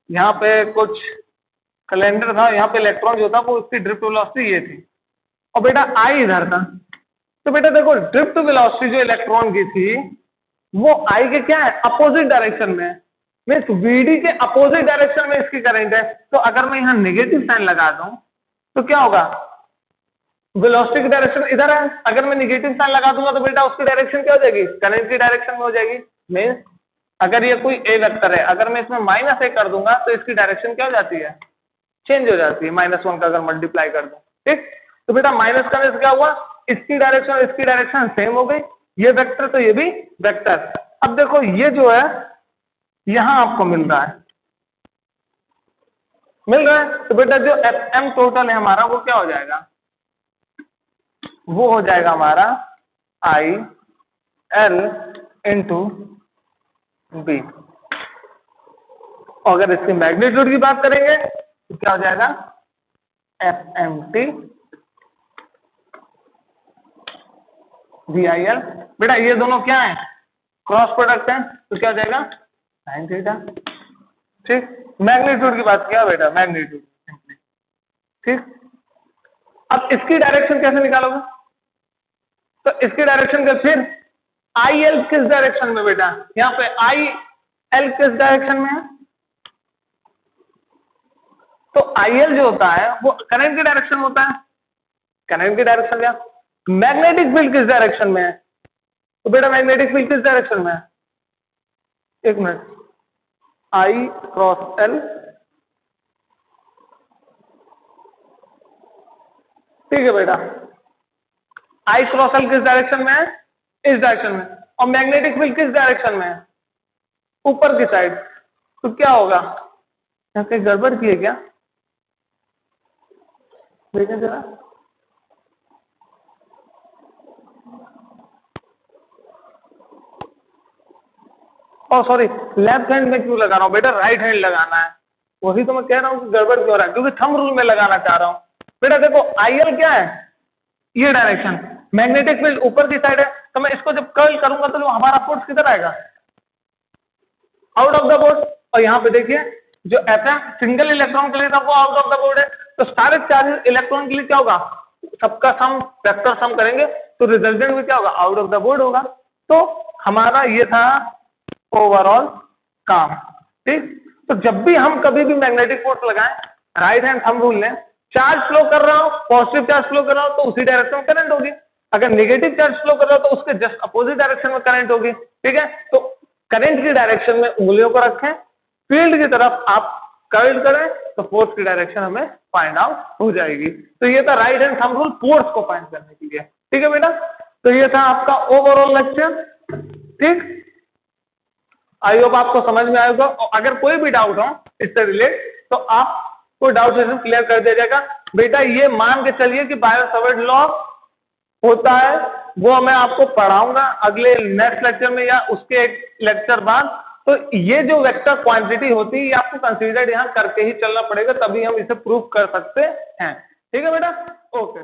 यहाँ पे कुछ कैलेंडर था, यहाँ पे इलेक्ट्रॉन जो था वो उसकी ड्रिफ्ट वेलोसिटी ये थी, और बेटा आई इधर था। तो बेटा देखो ड्रिफ्ट वेलोसिटी जो इलेक्ट्रॉन की थी वो आई के क्या है, अपोजिट डायरेक्शन में, मीन्स वीडी के अपोजिट डायरेक्शन में इसकी करंट है। तो अगर मैं यहाँ नेगेटिव साइन लगा दूं तो क्या होगा, वेलोसिटी की डायरेक्शन इधर है, अगर मैं नेगेटिव साइन लगा दूंगा तो बेटा उसकी डायरेक्शन क्या हो जाएगी, करंट की डायरेक्शन में हो जाएगी। मीन्स अगर ये कोई ए वेक्टर है, अगर मैं इसमें माइनस ए कर दूंगा तो इसकी डायरेक्शन क्या हो जाती है, चेंज हो जाती है, -1 का अगर मल्टीप्लाई कर दूं। ठीक, तो बेटा माइनस करने से क्या हुआ, इसकी डायरेक्शन और इसकी डायरेक्शन सेम हो गई, ये वेक्टर तो ये भी वेक्टर। अब देखो ये जो है यहां आपको मिल रहा है, मिल रहा है। तो बेटा जो एफ एम टोटल है हमारा वो क्या हो जाएगा, वो हो जाएगा हमारा आई एल इंटू बी। अगर इसकी मैग्नीट्यूड की बात करेंगे तो क्या हो जाएगा, F M T V I L. बेटा ये दोनों क्या है, क्रॉस प्रोडक्ट है, तो क्या हो जाएगा साइन थीटा। ठीक, मैग्नीट्यूड की बात किया बेटा, मैग्नीट्यूड सिंपली। ठीक, अब इसकी डायरेक्शन कैसे निकालोगे, तो इसकी डायरेक्शन का फिर आई एल किस डायरेक्शन में बेटा, यहाँ पे आई एल किस डायरेक्शन में है, तो आई एल जो होता है वो करंट की डायरेक्शन में होता है, करंट की डायरेक्शन क्या, मैग्नेटिक फील्ड किस डायरेक्शन में है, तो बेटा मैग्नेटिक फील्ड किस डायरेक्शन में है, एक मिनट, आई क्रॉस एल, ठीक है बेटा, आई क्रॉस एल किस डायरेक्शन में है, इस डायरेक्शन में, और मैग्नेटिक फील्ड किस डायरेक्शन में है, ऊपर की साइड। तो क्या होगा, यहाँ कहीं गड़बड़ की है क्या, देखें जरा, और सॉरी लेफ्ट हैंड में क्यों लगा रहा हूँ बेटा, राइट हैंड लगाना है, वही तो मैं कह रहा हूँ कि गड़बड़ क्यों हो रहा है, क्योंकि थंब रूल में लगाना चाह रहा हूँ। बेटा देखो आई एल क्या है, ये डायरेक्शन, मैग्नेटिक फील्ड ऊपर की साइड है, तो मैं इसको जब कर्ल करूंगा तो जो हमारा फोर्स किधर आएगा, आउट ऑफ द बोर्ड। और यहाँ पे देखिए जो एफ एम सिंगल इलेक्ट्रॉन के लिए था वो आउट ऑफ द बोर्ड है, तो सारे चार्जेस इलेक्ट्रॉन के लिए क्या होगा, सबका सम वेक्टर सम करेंगे तो रिजल्टेंट में क्या होगा, आउट ऑफ द बोर्ड होगा। तो हमारा ये था ओवरऑल काम। ठीक, तो जब भी हम कभी भी मैग्नेटिक फोर्स लगाएं, राइट हैंड थंब रूल लें, चार्ज फ्लो कर रहा हूं, पॉजिटिव चार्ज फ्लो कर रहा हूं तो उसी डायरेक्शन में करंट होगी, अगर नेगेटिव चार्ज फ्लो कर रहा हूं तो उसके जस्ट अपोजिट डायरेक्शन में करंट होगी। ठीक है, तो करंट की डायरेक्शन में उंगलियों को रखें, फील्ड की तरफ आप कर्ल करें तो फोर्स की डायरेक्शन हमें फाइंड आउट हो जाएगी। तो ये था right hand thumb rule force को फाइंड करने के लिए। ठीक है बेटा, तो ये था आपका ओवरऑल लेक्चर। ठीक, आई होप आपको समझ में आएगा, और अगर कोई भी डाउट हो इससे रिलेट तो आप कोई डाउट है क्लियर कर दिया जाएगा। बेटा ये मान के चलिए कि बायो सावर्ट लॉ होता है, वो मैं आपको पढ़ाऊंगा अगले नेक्स्ट लेक्चर में या उसके एक लेक्चर बाद। तो ये जो वेक्टर क्वांटिटी होती है ये आपको कंसीडर यहाँ करके ही चलना पड़ेगा, तभी हम इसे प्रूव कर सकते हैं। ठीक है बेटा, ओके।